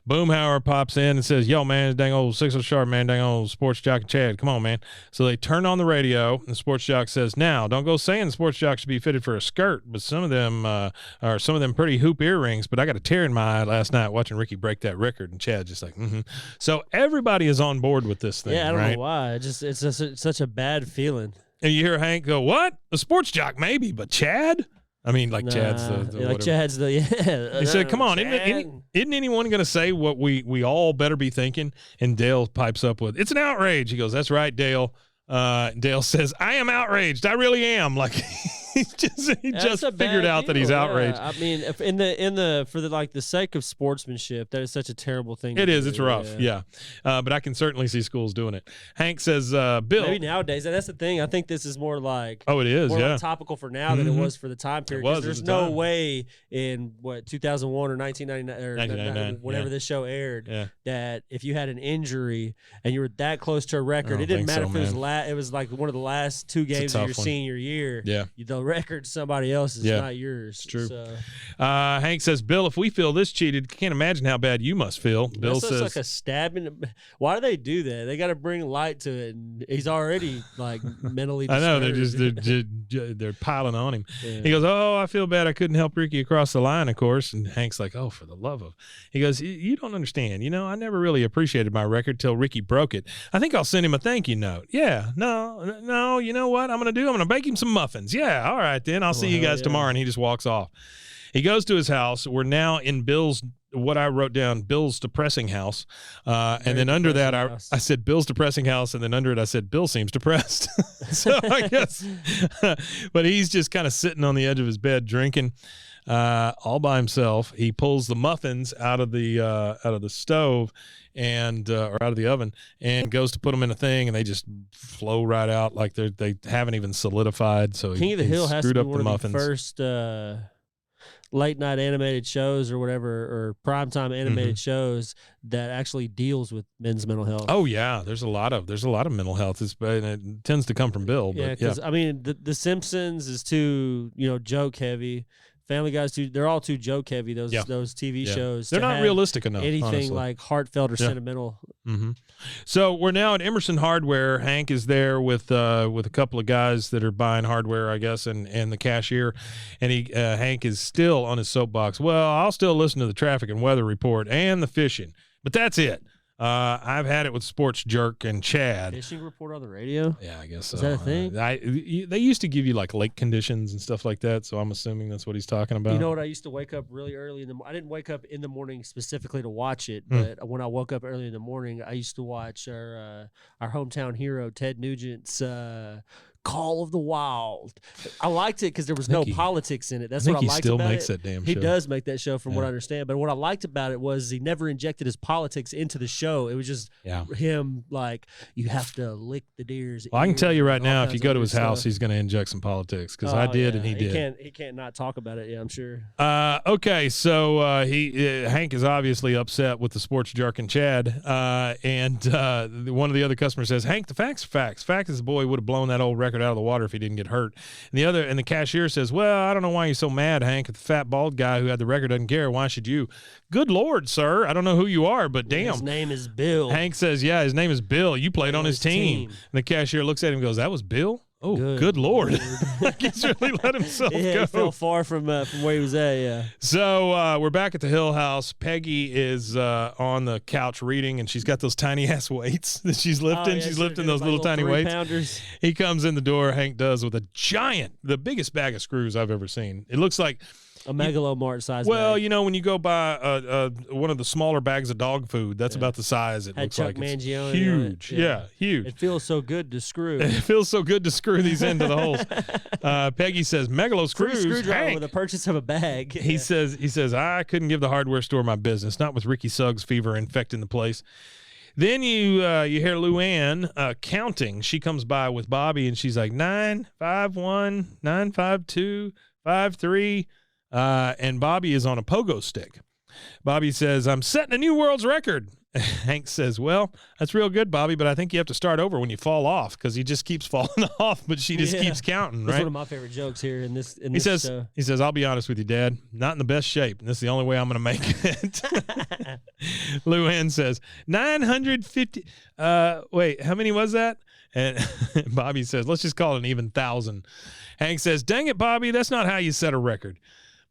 Boomhauer pops in and says, yo, man, dang old 6 sharp, man, dang old sports jock Chad. Come on, man. So they turn on the radio, and the sports jock says, now, don't go saying the sports jock should be fitted for a skirt, but some of them are some of them pretty hoop earrings, but I got a tear in my eye last night watching Ricky break that record. And Chad's just like, mm-hmm. So everybody is on board with this thing, Yeah, I don't right? know why. It's just such a bad feeling. And you hear Hank go, what? The sports jock, maybe, but Chad? I mean, like Chad's the like whatever. Chad's the He said, come on, Chad. isn't anyone going to say what we all better be thinking? And Dale pipes up with, it's an outrage. He goes, that's right, Dale. Dale says, I am outraged. I really am. Like, he just figured out that he's outraged. I mean, if for the sake of sportsmanship, that is such a terrible thing. It to is. do. It's rough. Yeah. But I can certainly see schools doing it. Hank says, Bill. Maybe nowadays, and that's the thing. I think this is more like. Oh, it is. More Yeah. like topical for now than it was for the time period. 'Cause there's at the no time. way in 2001 or 1999 or 1999, whenever yeah. this show aired Yeah. that if you had an injury and you were that close to a record, don't it didn't think matter so, if it was man. it was like one of the last two games of tough your one. senior year. Yeah. The record's somebody else's, Yeah. not yours. It's true. So, Hank says, Bill, if we feel this cheated, can't imagine how bad you must feel. Bill that's says, like a stabbing. Why do they do that? They got to bring light to it, and he's already like mentally. I know they're disturbed. just they're piling on him. Yeah. He goes, "Oh, I feel bad. I couldn't help Ricky across the line, of course." And Hank's like, "Oh, for the love of," he goes, "You don't understand. I never really appreciated my record till Ricky broke it. I think I'll send him a thank you note." "Yeah, no. You know what I'm gonna do? I'm gonna bake him some muffins." "Yeah, all right then. I'll see you guys tomorrow." And he just walks off. He goes to his house. We're now in Bill's, what I wrote down, Bill's depressing house. And then under that, I said Bill's depressing house. And then under it, I said, Bill seems depressed. So I guess, but he's just kind of sitting on the edge of his bed drinking all by himself. He pulls the muffins out of the stove and or out of the oven and goes to put them in a thing, and they just flow right out like they haven't even solidified. So King of the Hill has to screwed be up one the of muffins. the first late night animated shows or whatever, or primetime animated shows that actually deals with men's mental health. Oh yeah, there's a lot of mental health. And it tends to come from Bill. Yeah, because I mean, the Simpsons is too joke heavy. Family Guy's they're all too joke heavy. Those TV shows. They're not realistic enough. Anything honestly. like heartfelt or sentimental. Mm-hmm. So we're now at Emerson Hardware. Hank is there with a couple of guys that are buying hardware, I guess, and the cashier. And Hank is still on his soapbox. "Well, I'll still listen to the traffic and weather report and the fishing, but that's it. I've had it with Sports Jerk and Chad." Fishing report on the radio? Yeah, I guess so. Is that a thing? They used to give you like lake conditions and stuff like that, so I'm assuming that's what he's talking about. You know what? I used to wake up really early I didn't wake up in the morning specifically to watch it, but when I woke up early in the morning, I used to watch our hometown hero Ted Nugent's Call of the Wild. I liked it because there was no politics in it. That's what I liked about it. He still makes that damn show. He does make that show, from what I understand. But what I liked about it was he never injected his politics into the show. It was just him like, you have to lick the deer's Well, I can tell you right now, if you go to his house, stuff. he's going to inject some politics, because I did and he did. He can't not talk about it. Yeah, I'm sure. Okay, so Hank is obviously upset with the Sports Jerk and Chad, and one of the other customers says, "Hank, the facts are facts. Fact is, the boy would have blown that old record out of the water if he didn't get hurt." And the cashier says, "Well, I don't know why you're so mad, Hank. If the fat bald guy who had the record doesn't care, why should you?" "Good Lord, sir, I don't know who you are, but damn." His name is Bill. Hank says, "Yeah, his name is Bill. You played on his team." And the cashier looks at him and goes, "That was Bill? Oh, good Lord." He's really let himself go. He fell far from where he was at, yeah. So we're back at the Hill house. Peggy is on the couch reading, and she's got those tiny-ass weights that she's lifting. She's lifting those little tiny weights. Pounders. He comes in the door, Hank does, with the biggest bag of screws I've ever seen. It looks like a Megalomart size Well, bag. when you go buy one of the smaller bags of dog food, that's about the size it looks Chuck like. It's Mangione huge. on it. Yeah, huge. It feels so good to screw. It feels so good to screw these into the holes. Peggy says, "Megalo Free screws, screwdriver Hank." with the purchase of a bag. He says, "I couldn't give the hardware store my business, not with Ricky Suggs fever infecting the place." Then you hear Luann counting. She comes by with Bobby, and she's like, 951, 952, 53. And Bobby is on a pogo stick. Bobby says, "I'm setting a new world's record." Hank says, "Well, that's real good, Bobby, but I think you have to start over when you fall off," because he just keeps falling off, but she just keeps counting, That's right? one of my favorite jokes here in this show. He says, "I'll be honest with you, Dad, not in the best shape, and this is the only way I'm going to make it." Luann says, 950. Wait, how many was that? And Bobby says, "Let's just call it an even 1,000. Hank says, "Dang it, Bobby, that's not how you set a record."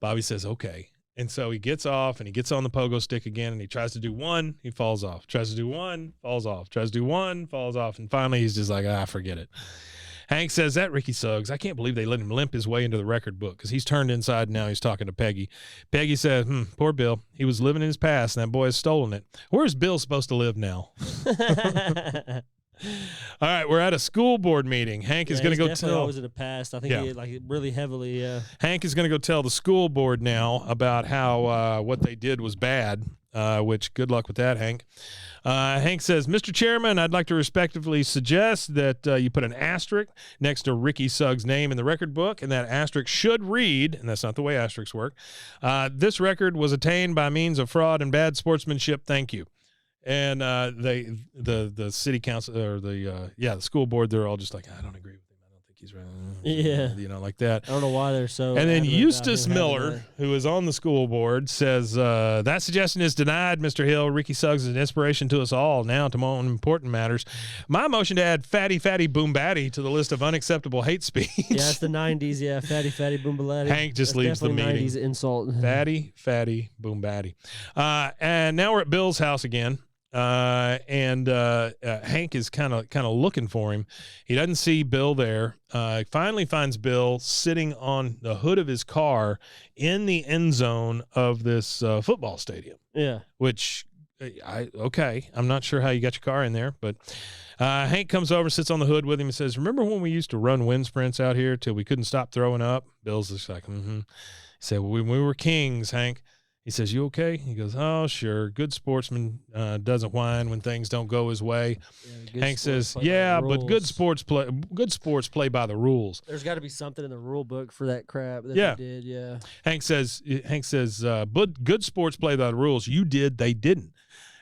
Bobby says, "Okay." And so he gets off and he gets on the pogo stick again, and he tries to do one, he falls off. Tries to do one, falls off. Tries to do one, falls off. And finally he's just like, forget it. Hank says, "That Ricky Suggs, I can't believe they let him limp his way into the record book," because he's turned inside and now he's talking to Peggy. Peggy says, "Poor Bill. He was living in his past, and that boy has stolen it. Where's Bill supposed to live now?" All right, we're at a school board meeting. Hank is going to go tell. Always in the past. I think he really heavily. Hank is going to go tell the school board now about how what they did was bad. Which good luck with that, Hank. Hank says, "Mr. Chairman, I'd like to respectfully suggest that you put an asterisk next to Ricky Suggs' name in the record book, and that asterisk should read," and that's not the way asterisks work, "This record was attained by means of fraud and bad sportsmanship. Thank you." And the city council or the school board, they're all just like, "I don't agree with him. I don't think Ricky's right. Yeah. Like that. I don't know why they're so. And then adamant about Eustace him having Miller, that. who is on the school board, says that suggestion is denied, Mr. Hill. Ricky Suggs is an inspiration to us all. Now to more important matters. My motion to add fatty boom batty to the list of unacceptable hate speech. Yeah, it's the 90s. Yeah, fatty boom balatti. Hank just That's leaves the definitely meeting. 90s insult. Fatty boom batty. And now we're at Bill's house again. And Hank is kind of looking for him. He doesn't see Bill there. Finally finds Bill sitting on the hood of his car in the end zone of this football stadium. Yeah. Which I'm not sure how you got your car in there, but Hank comes over, sits on the hood with him, and says, "Remember when we used to run wind sprints out here till we couldn't stop throwing up?" Bill's just like, "Mm-hmm." He said, "Well, we were kings, Hank." He says, "You okay?" He goes, "Oh, sure. Good sportsman doesn't whine when things don't go his way." Yeah, Hank says, play by the "Yeah, but good rules. sports play by the rules." There's got to be something in the rule book for that crap that Yeah. they did. Yeah. Hank says, "But good sports play by the rules. You did, they didn't."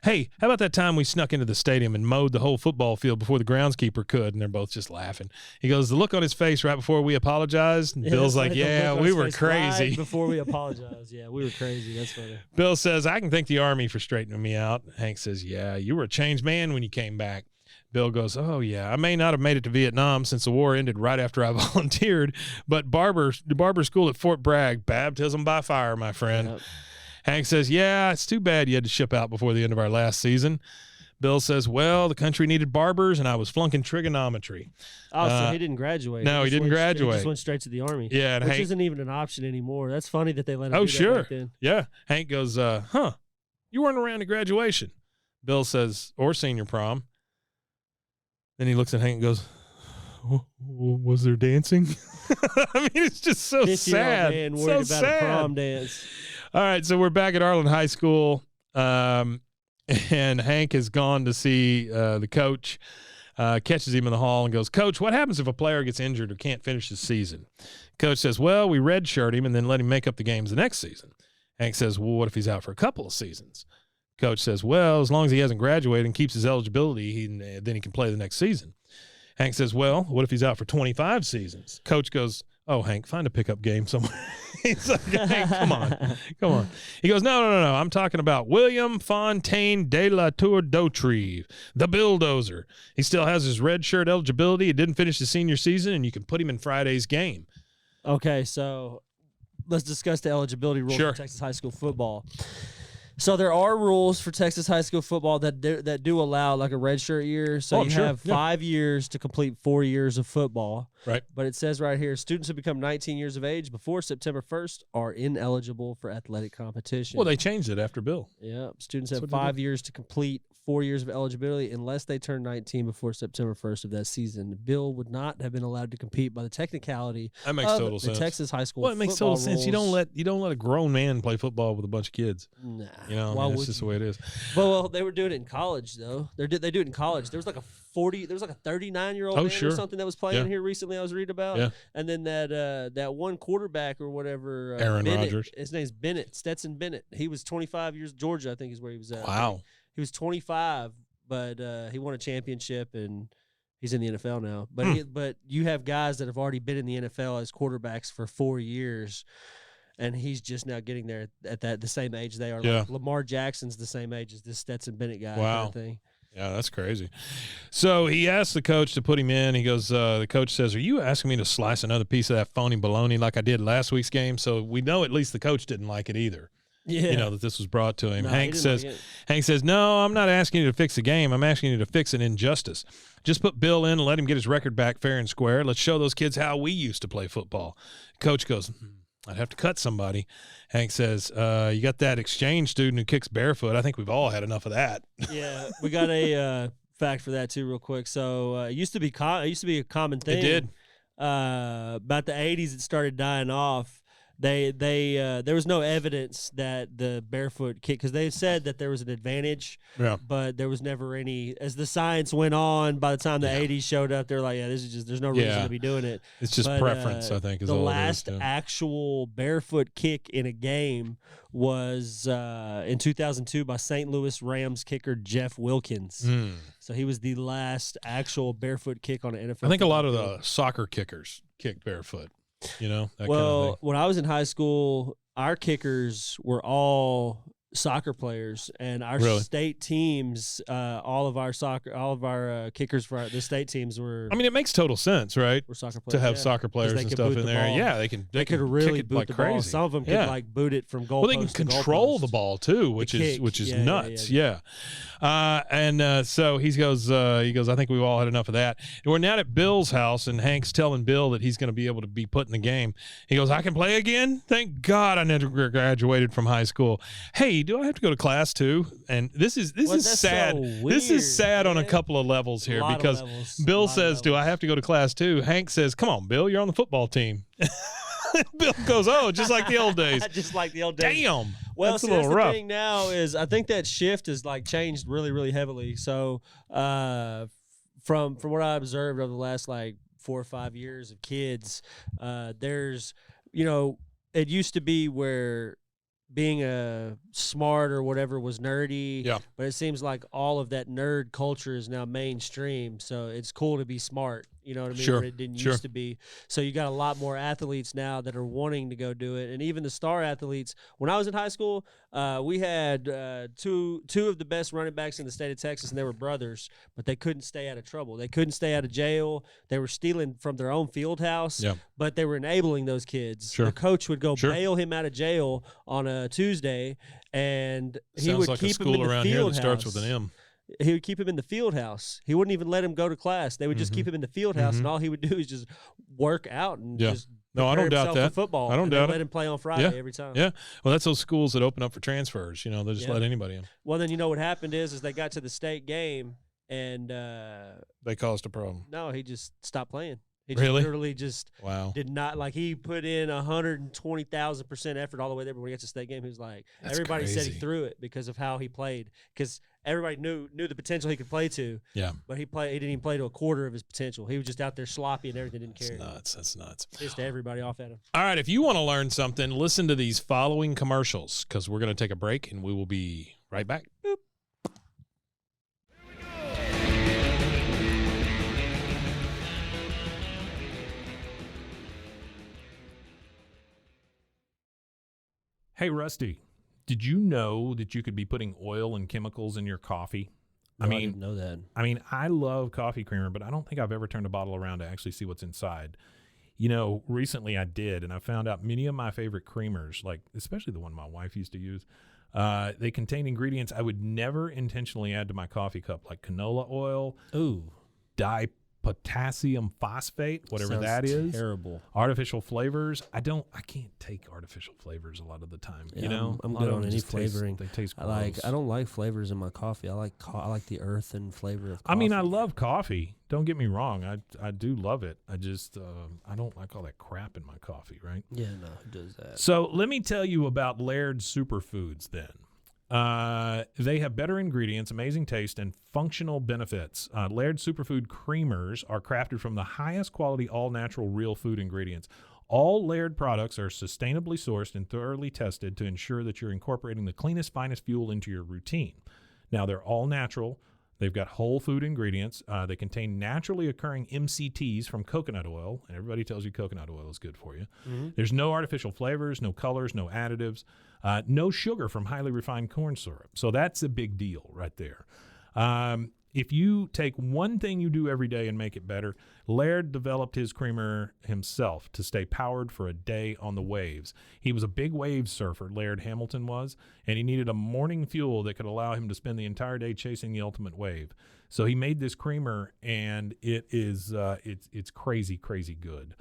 Hey, how about that time we snuck into the stadium and mowed the whole football field before the groundskeeper could? And they're both just laughing. He goes, the look on his face right before we apologized. And Bill's like, the look yeah, on we his were face crazy. right before we apologized. Yeah, we were crazy. That's funny. Bill says, I can thank the Army for straightening me out. Hank says, yeah, you were a changed man when you came back. Bill goes, oh, yeah, I may not have made it to Vietnam since the war ended right after I volunteered, but the barber school at Fort Bragg, baptism by fire, my friend. Yep. Hank says, yeah, it's too bad you had to ship out before the end of our last season. Bill says, well, the country needed barbers, and I was flunking trigonometry. Oh, so he didn't graduate. No, he didn't graduate. He just went straight to the Army. Yeah, and which Hank, isn't even an option anymore. That's funny that they let him oh, do that sure. back then. Yeah. Hank goes, you weren't around at graduation. Bill says, or senior prom. Then he looks at Hank and goes, was there dancing? I mean, it's just so 50-year-old sad. man So worried about sad. a prom dance. All right, so we're back at Arlen High School, and Hank has gone to see the coach, catches him in the hall and goes, Coach, what happens if a player gets injured or can't finish his season? Coach says, well, we redshirt him and then let him make up the games the next season. Hank says, well, what if he's out for a couple of seasons? Coach says, well, as long as he hasn't graduated and keeps his eligibility, then he can play the next season. Hank says, well, what if he's out for 25 seasons? Coach goes, oh, Hank, find a pickup game somewhere. He's like, Hank, come on. He goes, no. I'm talking about William Fontaine de la Tour d'Autrive, the bulldozer. He still has his red shirt eligibility. He didn't finish his senior season, and you can put him in Friday's game. Okay, so let's discuss the eligibility rules Sure. for Texas high school football. So there are rules for Texas high school football that do allow like a redshirt year. So you sure. have Yeah. 5 years to complete 4 years of football. Right. But it says right here, students who become 19 years of age before September 1st are ineligible for athletic competition. Well, they changed it after Bill. Yeah, students That's have what they 5 years to complete 4 years of eligibility unless they turn 19 before September 1st of that season. Bill would not have been allowed to compete by the technicality That makes of total the sense. Texas high school Well, it makes football total sense. You don't rules. let a grown man play football with a bunch of kids. Nah. You know, Why that's would just you? the way it is. Well, they were doing it in college though. They do it in college. There was like a 39-year-old Oh, man sure. or something that was playing Yeah. here recently. I was reading about. Yeah. And then that one quarterback or whatever, Aaron Bennett, Rodgers. His name's Bennett, Stetson Bennett. He was 25 years. Georgia, I think, is where he was at. Wow. He was 25, but he won a championship and he's in the NFL now. But Hmm. but you have guys that have already been in the NFL as quarterbacks for 4 years. And he's just now getting there at the same age they are. Yeah. Like Lamar Jackson's the same age as this Stetson Bennett guy. Wow. Kind of thing. Yeah, that's crazy. So he asked the coach to put him in. He goes, the coach says, are you asking me to slice another piece of that phony baloney like I did last week's game? So we know at least the coach didn't like it either. Yeah. You know, that this was brought to him. No, he Hank didn't says, like it. Hank says, no, I'm not asking you to fix the game. I'm asking you to fix an injustice. Just put Bill in and let him get his record back fair and square. Let's show those kids how we used to play football. Coach goes, I'd have to cut somebody. Hank says, you got that exchange student who kicks barefoot. I think we've all had enough of that. Yeah, we got a fact for that too, real quick. So it used to be a common thing. It did. About the 80s, it started dying off. there was no evidence that the barefoot kick, because they said that there was an advantage, but there was never any. As the science went on, by the time the 80s showed up, they're like, this is just, there's no reason to be doing it. It's just preference, I think, is the all last it is, actual barefoot kick in a game was in 2002 by St. Louis Rams kicker Jeff Wilkins. So he was the last actual barefoot kick on an NFL. I think a lot of the soccer kickers kick barefoot. You know, that kind of thing. When I was in high school, our kickers were all soccer players, and our state teams, all of our kickers for the state teams were. I mean, it makes total sense, right? Were soccer players, to have soccer players and stuff in there. Yeah, they can. They could really boot like the crazy. ball. Some of them could like boot it from goal. Well, they can control the ball too, which is nuts. Yeah. So he goes. I think we've all had enough of that. And we're now at Bill's house, and Hank's telling Bill that he's going to be able to be put in the game. He goes, "I can play again. Thank God I never graduated from high school. Hey, do I have to go to class too?" And this is sad. So weird, this is sad on a man. couple of levels here because levels. Bill says, "Do I have to go to class too?" Hank says, "Come on, Bill, you're on the football team." Bill goes, "Oh, just like the old days." Just like the old days. Damn. Well, that's a little the rough. thing now is I think that shift has like changed really, really heavily. So from what I observed over the last like 4 or 5 years of kids, there's, it used to be where being a smart or whatever was nerdy, but it seems like all of that nerd culture is now mainstream. So it's cool to be smart. You know what I mean? Sure. Where it didn't used to be. So you got a lot more athletes now that are wanting to go do it. And even the star athletes. When I was in high school, we had two of the best running backs in the state of Texas, and they were brothers, but they couldn't stay out of trouble. They couldn't stay out of jail. They were stealing from their own field house, but they were enabling those kids. Sure. The coach would go bail him out of jail on a Tuesday, and he Sounds would like keep a school him in the around here field that starts house. with an M. He would keep him in the field house. He wouldn't even let him go to class. They would just keep him in the field house, and all he would do is just work out and just no, I don't doubt that. Football. I don't doubt it. Let him play on Friday every time. Yeah, well, that's those schools that open up for transfers. They just let anybody in. Well, then what happened is they got to the state game and they caused a problem. No, he just stopped playing. He just literally just did not, like, he put in 120,000% effort all the way there. But when he gets to the state game, he was like, That's everybody crazy. said he threw it because of how he played. Because everybody knew the potential he could play to. Yeah. But he didn't even play to a quarter of his potential. He was just out there sloppy and everything, didn't care. That's nuts. Pissed everybody off at him. All right, if you want to learn something, listen to these following commercials because we're going to take a break and we will be right back. Boop. Hey, Rusty, did you know that you could be putting oil and chemicals in your coffee? No, I didn't know that. I mean, I love coffee creamer, but I don't think I've ever turned a bottle around to actually see what's inside. Recently I did, and I found out many of my favorite creamers, like especially the one my wife used to use, they contain ingredients I would never intentionally add to my coffee cup, like canola oil, potassium phosphate, whatever Sounds that is. Terrible. Artificial flavors. I can't take artificial flavors a lot of the time. Yeah, I'm A lot good of on them any just flavoring. They taste gross. I don't like flavors in my coffee. I like the earth and flavor of coffee. I mean, I love coffee. Don't get me wrong. I do love it. I just I don't like all that crap in my coffee, right? Yeah, no, who does that? So let me tell you about Laird Superfoods then. They have better ingredients, amazing taste, and functional benefits. Laird Superfood Creamers are crafted from the highest quality, all-natural, real food ingredients. All Laird products are sustainably sourced and thoroughly tested to ensure that you're incorporating the cleanest, finest fuel into your routine. Now, they're all natural. They've got whole food ingredients. They contain naturally occurring MCTs from coconut oil. And everybody tells you coconut oil is good for you. Mm-hmm. There's no artificial flavors, no colors, no additives, no sugar from highly refined corn syrup. So that's a big deal right there. If you take one thing you do every day and make it better, Laird developed his creamer himself to stay powered for a day on the waves. He was a big wave surfer, Laird Hamilton was, and he needed a morning fuel that could allow him to spend the entire day chasing the ultimate wave. So he made this creamer, and it is it's crazy, crazy good.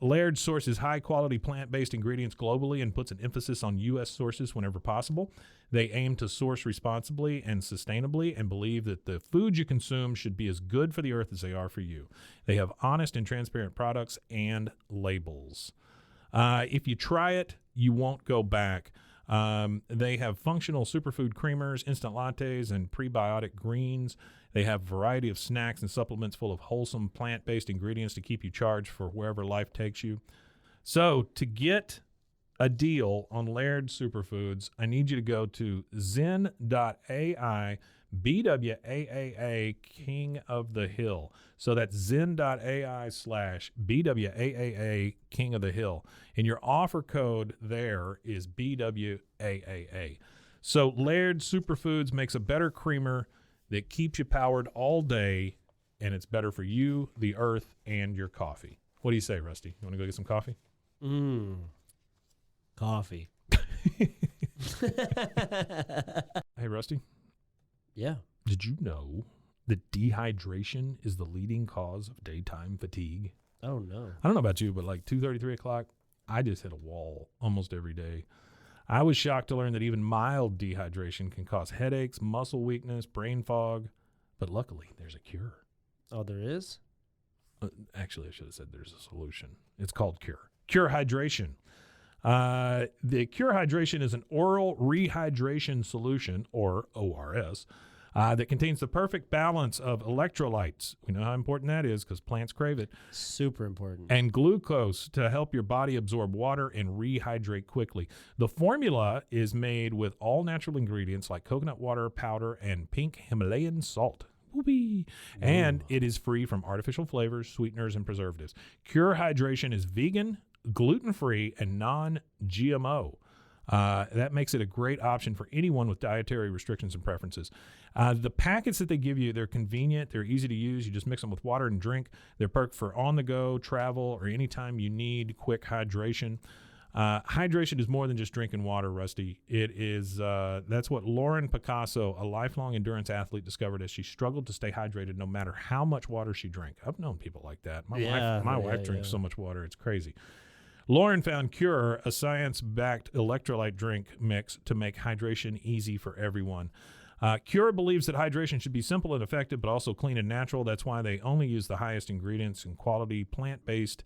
Laird sources high-quality plant-based ingredients globally and puts an emphasis on U.S. sources whenever possible. They aim to source responsibly and sustainably and believe that the food you consume should be as good for the earth as they are for you. They have honest and transparent products and labels. If you try it, you won't go back. They have functional superfood creamers, instant lattes, and prebiotic greens. They have a variety of snacks and supplements full of wholesome plant-based ingredients to keep you charged for wherever life takes you. So to get a deal on Laird Superfoods, I need you to go to zen.ai BWAAA King of the Hill. So that's zen.ai/BWAAA King of the Hill. And your offer code there is BWAAA. So Laird Superfoods makes a better creamer that keeps you powered all day, and it's better for you, the earth, and your coffee. What do you say, Rusty? You want to go get some coffee? Coffee. Hey, Rusty. Yeah. Did you know that dehydration is the leading cause of daytime fatigue? Oh, no. I don't know about you, but like 2:30, 3 o'clock, I just hit a wall almost every day. I was shocked to learn that even mild dehydration can cause headaches, muscle weakness, brain fog. But luckily, there's a cure. Oh, there is? Actually, I should have said there's a solution. It's called Cure. Cure Hydration. The Cure Hydration is an oral rehydration solution, or ORS, that contains the perfect balance of electrolytes. We know how important that is because plants crave it. Super important. And glucose to help your body absorb water and rehydrate quickly. The formula is made with all natural ingredients like coconut water powder and pink Himalayan salt. Whoopee. And it is free from artificial flavors, sweeteners, and preservatives. Cure Hydration is vegan, gluten-free, and non-GMO. That makes it a great option for anyone with dietary restrictions and preferences. The packets that they give you, they're convenient. They're easy to use. You just mix them with water and drink. They're perfect for on-the-go, travel, or anytime you need quick hydration. Hydration is more than just drinking water, Rusty. It is, that's what Lauren Picasso, a lifelong endurance athlete, discovered as she struggled to stay hydrated no matter how much water she drank. I've known people like that. My wife drinks so much water, it's crazy. Lauren found Cure, a science-backed electrolyte drink mix to make hydration easy for everyone. Cure believes that hydration should be simple and effective, but also clean and natural. That's why they only use the highest ingredients and quality plant-based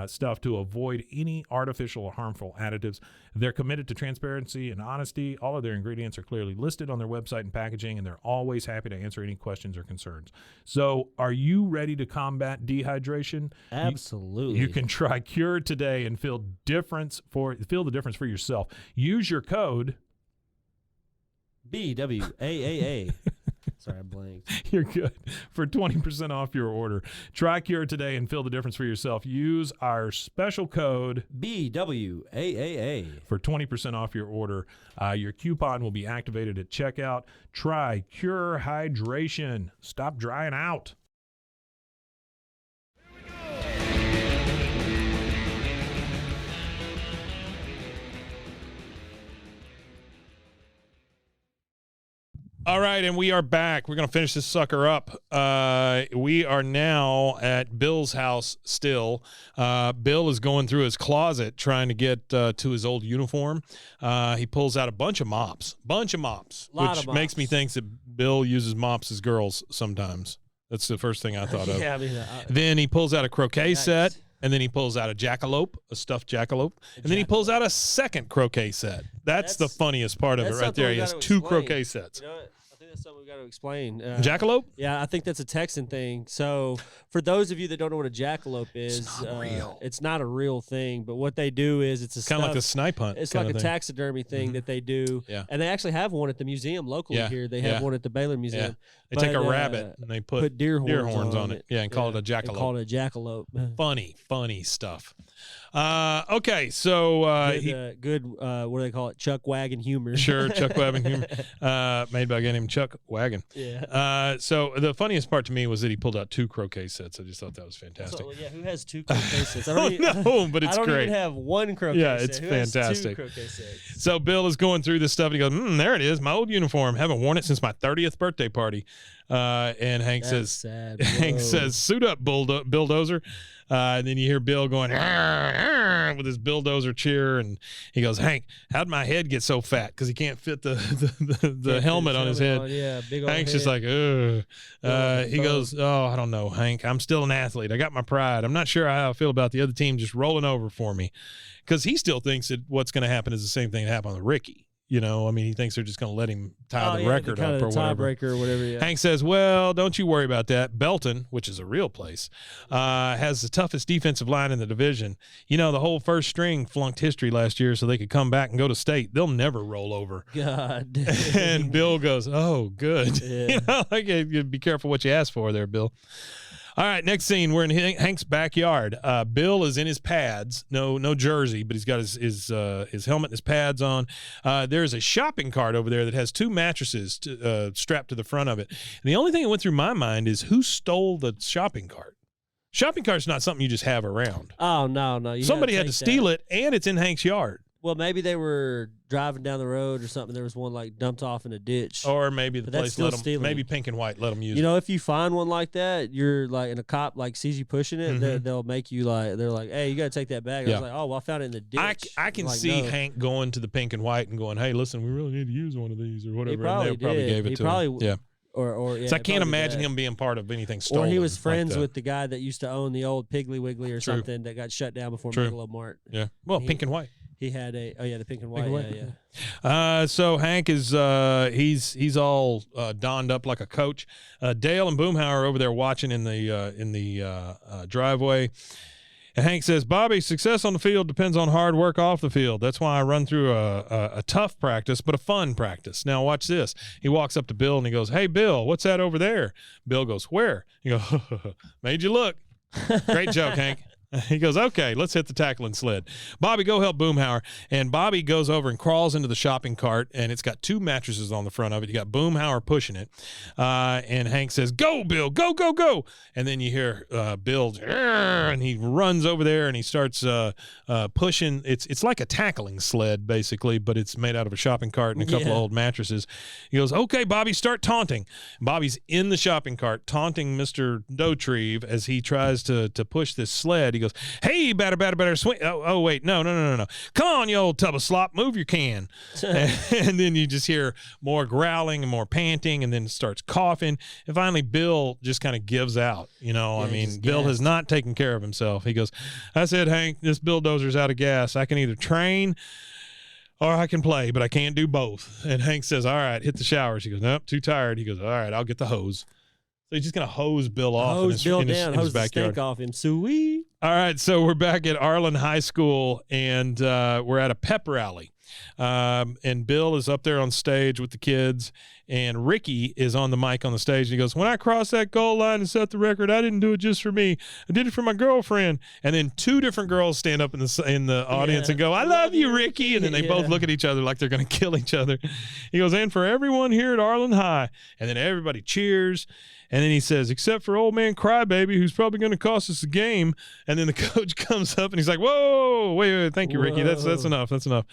stuff to avoid any artificial or harmful additives. They're committed to transparency and honesty. All of their ingredients are clearly listed on their website and packaging, and they're always happy to answer any questions or concerns. So are you ready to combat dehydration? Absolutely. You can try Cure today and feel the difference for yourself. Use your code BWAAA. Sorry, I blanked. You're good. For 20% off your order. Try Cure today and feel the difference for yourself. Use our special code BWAAA for 20% off your order. Your coupon will be activated at checkout. Try Cure Hydration. Stop drying out. All right, and we are back. We're going to finish this sucker up. We are now at Bill's house still. Bill is going through his closet trying to get to his old uniform. He pulls out a bunch of mops, which makes me think that Bill uses mops as girls sometimes. That's the first thing I thought of. Yeah, I mean, Then he pulls out a croquet Yikes. set, and then he pulls out a jackalope, a stuffed jackalope, and then he pulls out a second croquet set. That's the funniest part of it right there. He has two croquet sets. You know what? I think that's something we got to explain. Jackalope? Yeah, I think that's a Texan thing. So, for those of you that don't know what a jackalope is, it's not a real thing. But what they do is it's a Kind of like the snipe hunt. It's kind like of a thing. taxidermy thing that they do. Yeah. And they actually have one at the museum locally here. They have one at the Baylor Museum. They take a rabbit and they put deer horns on it. Yeah, and call it a And jackalope. call it a jackalope. Funny stuff. Okay, so Good, what do they call it? Chuck Wagon humor. sure, Chuck Wagon humor, made by a guy named Chuck Wagon. Yeah. So the funniest part to me was that he pulled out two croquet sets. I just thought that was fantastic. So, yeah, who has two croquet sets? I Oh, no, but it's I don't great. even have one croquet Yeah, set. it's Who has fantastic. two croquet sets? So Bill is going through this stuff and he goes, there it is, my old uniform. Haven't worn it since my 30th birthday party. And Hank That's says, sad. Hank Whoa. says, suit up, bulldozer. And then you hear Bill going, "Arr, "Arr," with his bulldozer cheer, and he goes, Hank, how'd my head get so fat? Because he can't fit the helmet on his head. Yeah, big old Hank's head. just like, ugh. He thumb. goes, oh, I don't know, Hank. I'm still an athlete. I got my pride. I'm not sure how I feel about the other team just rolling over for me. Because he still thinks that what's going to happen is the same thing that happened with Ricky. You know, I mean, he thinks they're just going to let him tie the record kind up of or the whatever. tiebreaker or whatever. Yeah. Hank says, well, don't you worry about that. Belton, which is a real place, has the toughest defensive line in the division. You know, the whole first string flunked history last year so they could come back and go to state. They'll never roll over. God. And Bill goes, oh, good. Yeah. You know, like, you be careful what you ask for there, Bill. All right, next scene. We're in Hank's backyard. Bill is in his pads, no jersey, but he's got his helmet and his pads on. There's a shopping cart over there that has 2 mattresses strapped to the front of it. And the only thing that went through my mind is who stole the shopping cart. Shopping cart's not something you just have around. Oh, no. Somebody had to steal it, and it's in Hank's yard. Well, maybe they were driving down the road or something. There was one like dumped off in a ditch. Or maybe the But that's place still let them. stealing. Maybe Pink and White let them use You it. know, if you find one like that, you're like, and a cop like sees you pushing it, Mhm. they'll make you like, they're like, hey, you got to take that back. I Yeah. was like, oh, well, I found it in the ditch. I can Like, see no. Hank going to the Pink and White and going, hey, listen, we really need to use one of these or whatever. probably and they probably did. gave it He to probably him. Yeah. Or yeah, So I it can't probably imagine did. him being part of anything stolen. Or he was like friends that. with the guy that used to own the old Piggly Wiggly or True. something that got shut down before True. Michelob Mart. Yeah. Well, He- Pink and White. He had the pink and white. Pink and yeah, white. yeah. So Hank is he's all donned up like a coach. Dale and Boomhauer are over there watching in the driveway. And Hank says, Bobby, success on the field depends on hard work off the field. That's why I run through a tough practice, but a fun practice. Now watch this. He walks up to Bill and he goes, hey, Bill, what's that over there? Bill goes, where? He goes, made you look. Great joke, Hank. He goes, okay, let's hit the tackling sled. Bobby, go help Boomhauer. And Bobby goes over and crawls into the shopping cart, and it's got 2 mattresses on the front of it. You got Boomhauer pushing it. And Hank says, go, Bill, go, go, go. And then you hear Bill, and he runs over there, and he starts pushing. It's like a tackling sled, basically, but it's made out of a shopping cart and a couple of old mattresses. He goes, okay, Bobby, start taunting. Bobby's in the shopping cart taunting Mr. Dotrieve as he tries to push this sled. He goes, hey, batter, swing. Oh, wait, no. Come on, you old tub of slop, move your can. And then you just hear more growling and more panting, and then starts coughing. And finally, Bill just kind of gives out. You know, Yeah, I mean, just Bill has gassed. not taken care of himself. He goes, I said, Hank, this bulldozer's out of gas. I can either train or I can play, but I can't do both. And Hank says, all right, hit the showers. He goes, nope, too tired. He goes, all right, I'll get the hose. So he's just going to hose Bill off Hose Bill in his down, hose the backyard. stink off him. Sweet. All right, so we're back at Arlen High School, and we're at a pep rally. And Bill is up there on stage with the kids, and Ricky is on the mic on the stage. And he goes, when I crossed that goal line and set the record, I didn't do it just for me. I did it for my girlfriend. And then 2 different girls stand up in the audience and go, I love you, Ricky. And then they both look at each other like they're going to kill each other. He goes, and for everyone here at Arlen High. And then everybody cheers. And then he says, except for old man Crybaby, who's probably going to cost us the game. And then the coach comes up and he's like, whoa, wait, thank you, Ricky. That's enough. That's enough.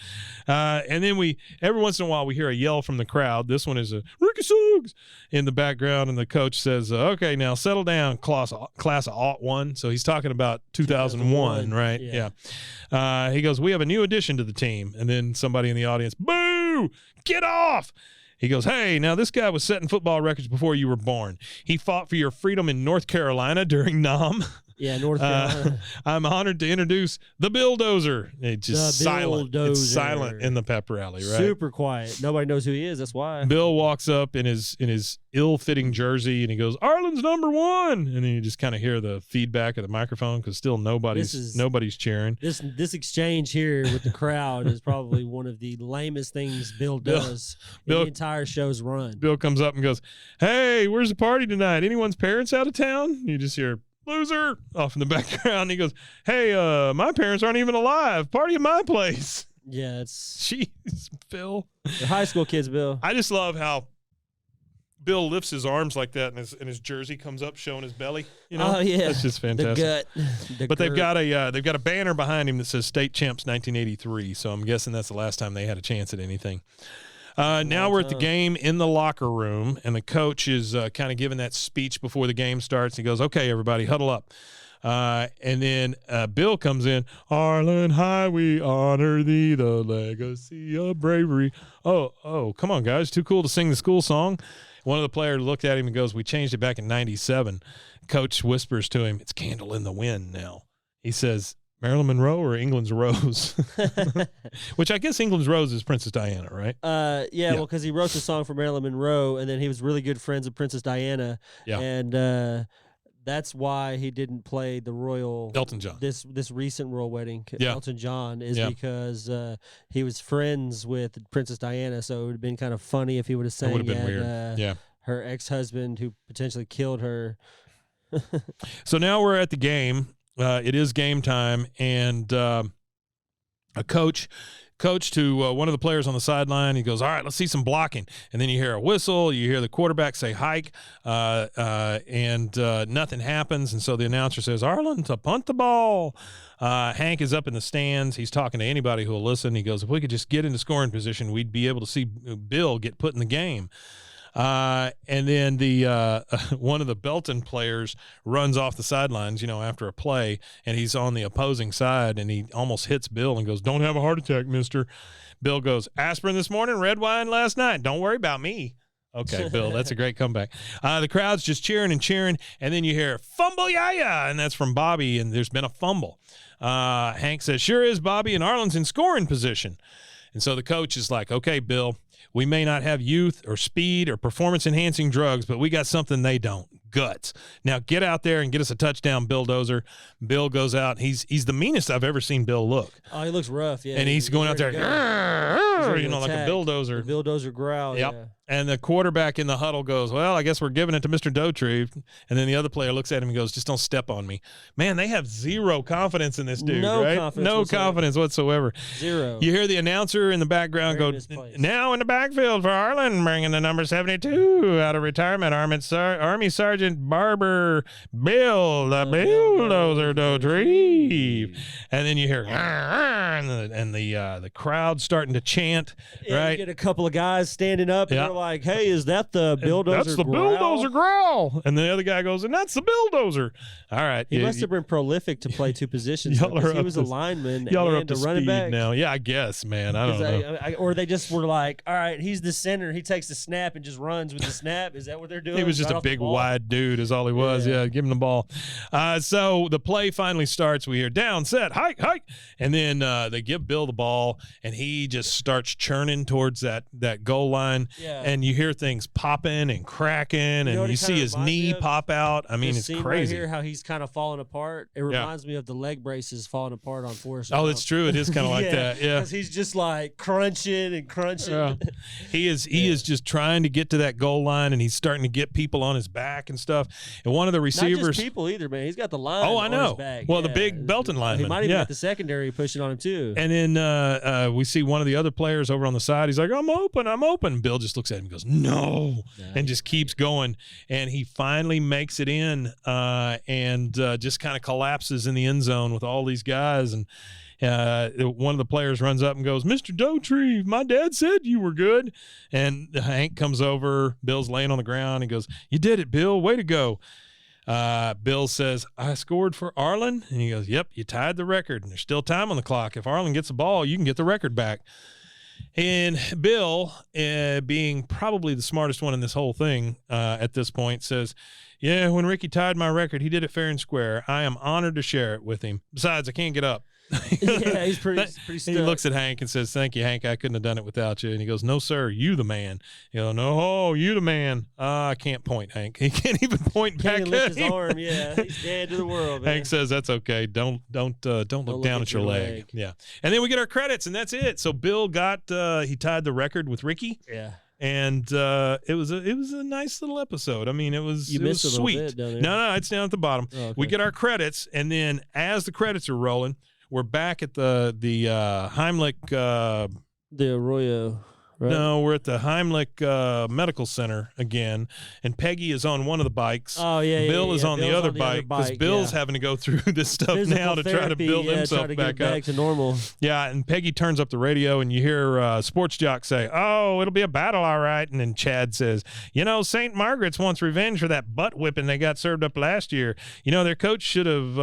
And then every once in a while, we hear a yell from the crowd. This one is a Ricky Suggs in the background. And the coach says, okay, now settle down, class of 01. So he's talking about 2001, right? Yeah. He goes, we have a new addition to the team. And then somebody in the audience, boo, get off. He goes, hey, now this guy was setting football records before you were born. He fought for your freedom in North Carolina during Nam. Yeah, North Carolina. I'm honored to introduce the Bulldozer. It's just The silent. It's Bulldozer. silent in the pep rally, right? Super quiet. Nobody knows who he is. That's why. Bill walks up in his ill-fitting jersey, and he goes, Arlen's #1. And then you just kind of hear the feedback of the microphone because still nobody's cheering. This exchange here with the crowd is probably one of the lamest things Bill does in Bill- the entire show's run. Bill comes up and goes, hey, where's the party tonight? Anyone's parents out of town? You just hear, loser, off in the background. He goes, hey, my parents aren't even alive. Party at my place. Yeah, it's Jeez, Bill. they're high school kids, Bill. I just love how Bill lifts his arms like that, and his jersey comes up showing his belly. You know, Oh, yeah. that's just The fantastic. gut. But they've got a banner behind him that says State Champs 1983. So I'm guessing that's the last time they had a chance at anything. Now we're at the game in the locker room, and the coach is kind of giving that speech before the game starts. He goes, okay, everybody, huddle up. And then Bill comes in. Arlen High, we honor thee, the legacy of bravery. Oh, come on, guys. Too cool to sing the school song. One of the players looked at him and goes, we changed it back in 97. Coach whispers to him, it's Candle in the Wind now. He says, Marilyn Monroe or England's Rose? Which I guess England's Rose is Princess Diana, right? Yeah, well, because he wrote the song for Marilyn Monroe, and then he was really good friends with Princess Diana. Yeah. And that's why he didn't play the royal Elton John. This recent royal wedding, Yeah. Elton John, is Yeah. because he was friends with Princess Diana, so it would have been kind of funny if he would have It sang would have been weird. Yeah. her ex-husband who potentially killed her. So now we're at the game. It is game time, and a coach to one of the players on the sideline. He goes, all right, let's see some blocking. And then you hear a whistle. You hear the quarterback say hike, and nothing happens. And so the announcer says, Arlen, to punt the ball. Hank is up in the stands. He's talking to anybody who will listen. He goes, if we could just get into scoring position, we'd be able to see Bill get put in the game. And then the one of the Belton players runs off the sidelines, after a play, and he's on the opposing side, and he almost hits Bill and goes, don't have a heart attack, mister. Bill goes, aspirin this morning, red wine last night. Don't worry about me. Okay, Bill, that's a great comeback. The crowd's just cheering and cheering, and then you hear, fumble yaya, and that's from Bobby, and there's been a fumble. Hank says, sure is, Bobby, and Arlen's in scoring position. And so the coach is like, okay, Bill, we may not have youth or speed or performance-enhancing drugs, but we got something they don't, guts. Now get out there and get us a touchdown, Bill Dozer. Bill goes out. He's the meanest I've ever seen Bill look. Oh, he looks rough, yeah. And he's going out there, ready to like a attack. bulldozer. The Bill Dozer growl, Yep. yeah. And the quarterback in the huddle goes, well, I guess we're giving it to Mr. Dotree. And then the other player looks at him and goes, just don't step on me. Man, they have zero confidence in this dude, No right? confidence No whatsoever. confidence whatsoever. Zero. You hear the announcer in the background Very go, misplaced. now in the backfield for Arlen, bringing the number 72 out of retirement, Army Sergeant Barber Bill, the bulldozer Dotree. And then you hear, and the crowd starting to chant, Yeah, right? You get a couple of guys standing up, and Yeah. they're like, hey, is that the Bill Dozer That's the growl? bulldozer growl. And the other guy goes, and that's the bulldozer. All right. He must have been prolific to play two positions. Y'all though, 'cause are he up was a to- lineman Y'all are up and to a running speed back. now. Yeah, I guess, man. I don't 'Cause know. or they just were like, all right, he's the center. He takes the snap and just runs with the snap. Is that what they're doing? He was just Right a off the big, ball? wide dude, is all he was. Yeah. Yeah, give him the ball. So the play finally starts. We hear down, set, hike. And then they give Bill the ball, and he just starts churning towards that goal line. Yeah. And you hear things popping and cracking, know what and you it see kinda his reminds me knee of? pop out. I mean, This it's scene crazy. right here, how he's kind of falling apart. It reminds me of the leg braces falling apart on Forrest. Oh, it's true. It is kind of like that. Yeah. because he's just like crunching and crunching. Yeah. He is just trying to get to that goal line, and he's starting to get people on his back and stuff. And one of the Not receivers, just people either, man. He's got the line. Oh, I on know. his back. Well, the Yeah. big Belton He lineman. might even Yeah. got the secondary pushing on him too. And then we see one of the other players over on the side. He's like, I'm open. Bill just looks at him and goes, no, and just keeps going. And he finally makes it in and just kind of collapses in the end zone with all these guys. And one of the players runs up and goes, Mr. Dotree, my dad said you were good. And Hank comes over. Bill's laying on the ground. He goes, you did it, Bill. Way to go. Bill says, I scored for Arlen. And he goes, yep, you tied the record. And there's still time on the clock. If Arlen gets the ball, you can get the record back. And Bill, being probably the smartest one in this whole thing at this point, says, yeah, when Ricky tied my record, he did it fair and square. I am honored to share it with him. Besides, I can't get up. Yeah, he's pretty He stuck. looks at Hank and says, thank you, Hank. I couldn't have done it without you. And he goes, no, sir, you the man. You go, no, you the man. I can't point, Hank. He can't even point Can't back even lift at his him. arm. Yeah, he's dead to the world, man. Hank says that's okay. Don't look look down at at your your leg. leg. Yeah, and then we get our credits, and that's it. So Bill got he tied the record with Ricky, Yeah. and it was a nice little episode. I mean, it was You it missed was a little sweet. bit down there. No, it's down at the bottom. Oh, okay. We get our credits, and then as the credits are rolling, we're back at the Heimlich. The Arroyo right? No, we're at the Heimlich Medical Center again, and Peggy is on one of the bikes. Oh, yeah, Bill is on the Bill's other bike because Bill's having to go through this stuff Physical now to try to therapy, build himself try to back get up. back to normal. Yeah, and Peggy turns up the radio, and you hear Sports Jock say, "Oh, it'll be a battle, all right." And then Chad says, St. Margaret's wants revenge for that butt whipping they got served up last year. Their coach should have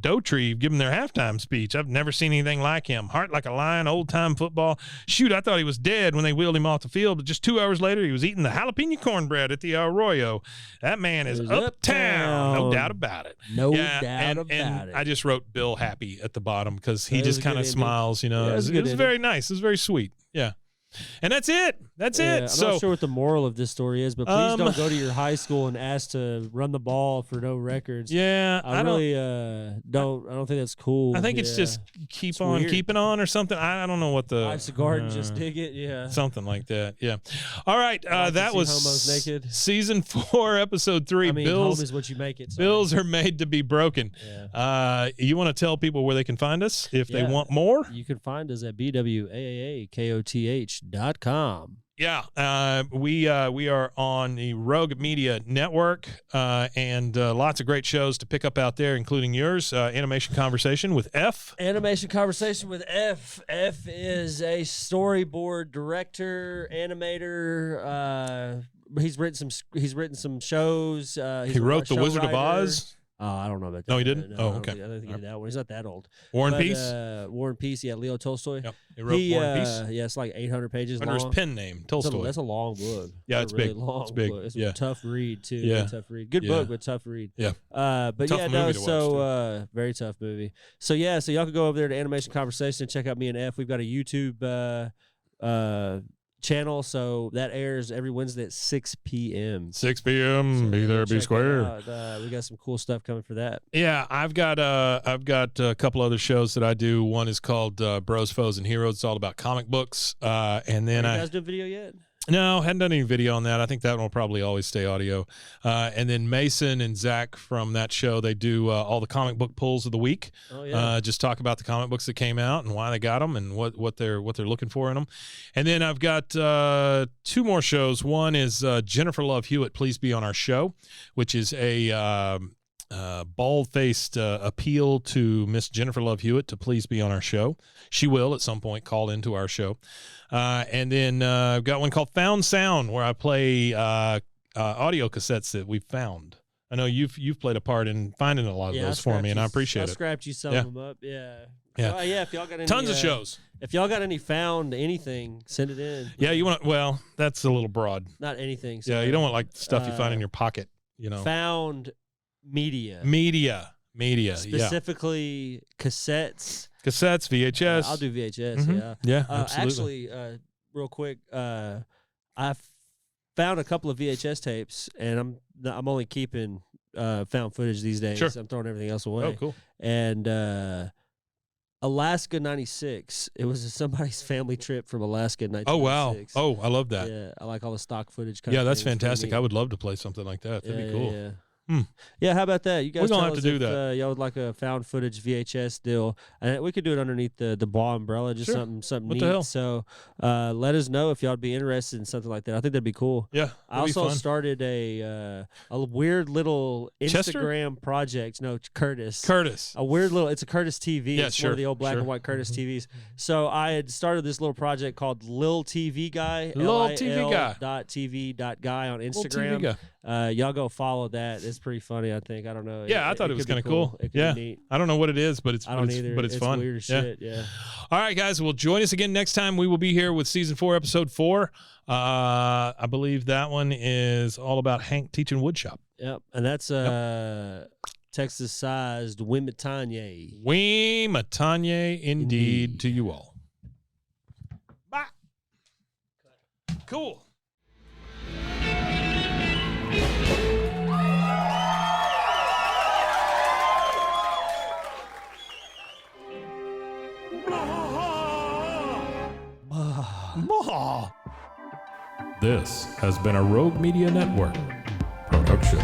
Dotrieve give them their halftime speech. I've never seen anything like him. Heart like a lion, old-time football. Shoot, I thought he was dead when they wheeled him off the field, but just 2 hours later, he was eating the jalapeno cornbread at the Arroyo. That man is uptown. No doubt about it. No Yeah, doubt about and it. I just wrote Bill happy at the bottom because he That was just a good kind of ending. smiles, Yeah, It it was was, a good very nice. It was very sweet. Yeah. And that's it. That's Yeah, it. I'm So not sure what the moral of this story is, but please don't go to your high school and ask to run the ball for no records. yeah, I really don't. I don't think that's cool. I think it's Yeah. just keep It's on weird. keeping on or something. I don't know what the life's a garden. Just dig it. Yeah. something like that. Yeah. All right. Like to That see was homos naked. season 4, episode 3. I mean, Bills home is what you make it. sorry. Bills are made to be broken. Yeah. You want to tell people where they can find us if they Yeah. want more? You can find us at bwaaaakoth.com. Yeah, we are on the Rogue Media Network, and lots of great shows to pick up out there, including yours, Animation Conversation with F. Animation Conversation with F. F is a storyboard director, animator. He's written some shows. He wrote The Wizard of Oz. I don't know about that. No, he didn't? No, Oh, I don't okay. think- I don't think he did that one. He's not that old. War and But, Peace. War and Peace. Yeah, Leo Tolstoy. Yep, he wrote War and Peace Yeah, it's like 800 pages under long. his pen name, Tolstoy. That's a long book. Yeah, That's it's a really big. Long It's big. Book. It's Yeah. a tough read too. Yeah. Very tough read. Good Yeah. book, but tough read. Yeah. But Tough yeah, movie no. to watch, So very tough movie. So yeah, so y'all can go over there to Animation Conversation and check out me and F. We've got a YouTube channel, so that airs every Wednesday at 6 p.m. 6 p.m. So be there, check be that square. out. We got some cool stuff coming for that. Yeah, I've got a couple other shows that I do. One is called Bros, Foes, and Heroes. It's all about comic books. And then Are you guys doing video yet? No, hadn't done any video on that. I think that one will probably always stay audio. And then Mason and Zach from that show, they do all the comic book pulls of the week. Oh yeah. Just talk about the comic books that came out and why they got them and what they're looking for in them. And then I've got 2 more shows. One is Jennifer Love Hewitt, Please Be on Our Show, which is a bald-faced appeal to Miss Jennifer Love Hewitt to please be on our show. She will at some point call into our show. And then I've got one called Found Sound, where I play audio cassettes that we've found. I know you've played a part in finding a lot of those for me, and I appreciate I it. scrapped you some Yeah. of them up. Yeah. Yeah. Yeah. If y'all got any, Tons of shows. If y'all got any found anything, send it in. Yeah, you want to? Well, that's a little broad. Not anything. Yeah, you don't want like stuff you find in your pocket. Found media. Media. Yeah. Specifically cassettes. Cassettes, VHS. I'll do VHS. Mhm. Yeah. Yeah, absolutely. Actually, real quick, I found a couple of VHS tapes, and I'm only keeping found footage these days. Sure. I'm throwing everything else away. Oh, cool. And Alaska '96. It was somebody's family trip from Alaska in Oh, wow. 1996. Oh, I love that. Yeah, I like all the stock footage. Yeah, that's things. Pretty fantastic. neat. I would love to play something like that. That'd be cool. Yeah. Hmm. Yeah, how about that? You guys We're gonna tell have us to do if, that. y'all would like a found footage VHS deal, and we could do it underneath the bar umbrella, just Sure. something What neat. the hell? So let us know if y'all'd be interested in something like that. I think that'd be cool. Yeah, I that'd be also fun. started a weird little Chester? Instagram project. No, Curtis. Curtis. A weird little. It's a Curtis TV. Yeah, It's one sure, of the old black sure. and white Curtis TVs. So I had started this little project called Lil TV Guy. Lil TV Guy. .tv.guy on Little Instagram. TV guy. Y'all go follow that. It's pretty funny. I think. I don't know. Yeah, I thought it was could be kind of cool. It could Yeah, be neat. I don't know what it is, but it's I don't but it's, either. but it's fun. Weird as Yeah. shit. Yeah. All right, guys. Well, join us again next time. We will be here with season 4, episode 4. I believe that one is all about Hank teaching woodshop. Yep. And that's Texas-sized Wimitanye. We Matanye indeed Indeed. to you all. Bye. Cool. This has been a Rogue Media Network production.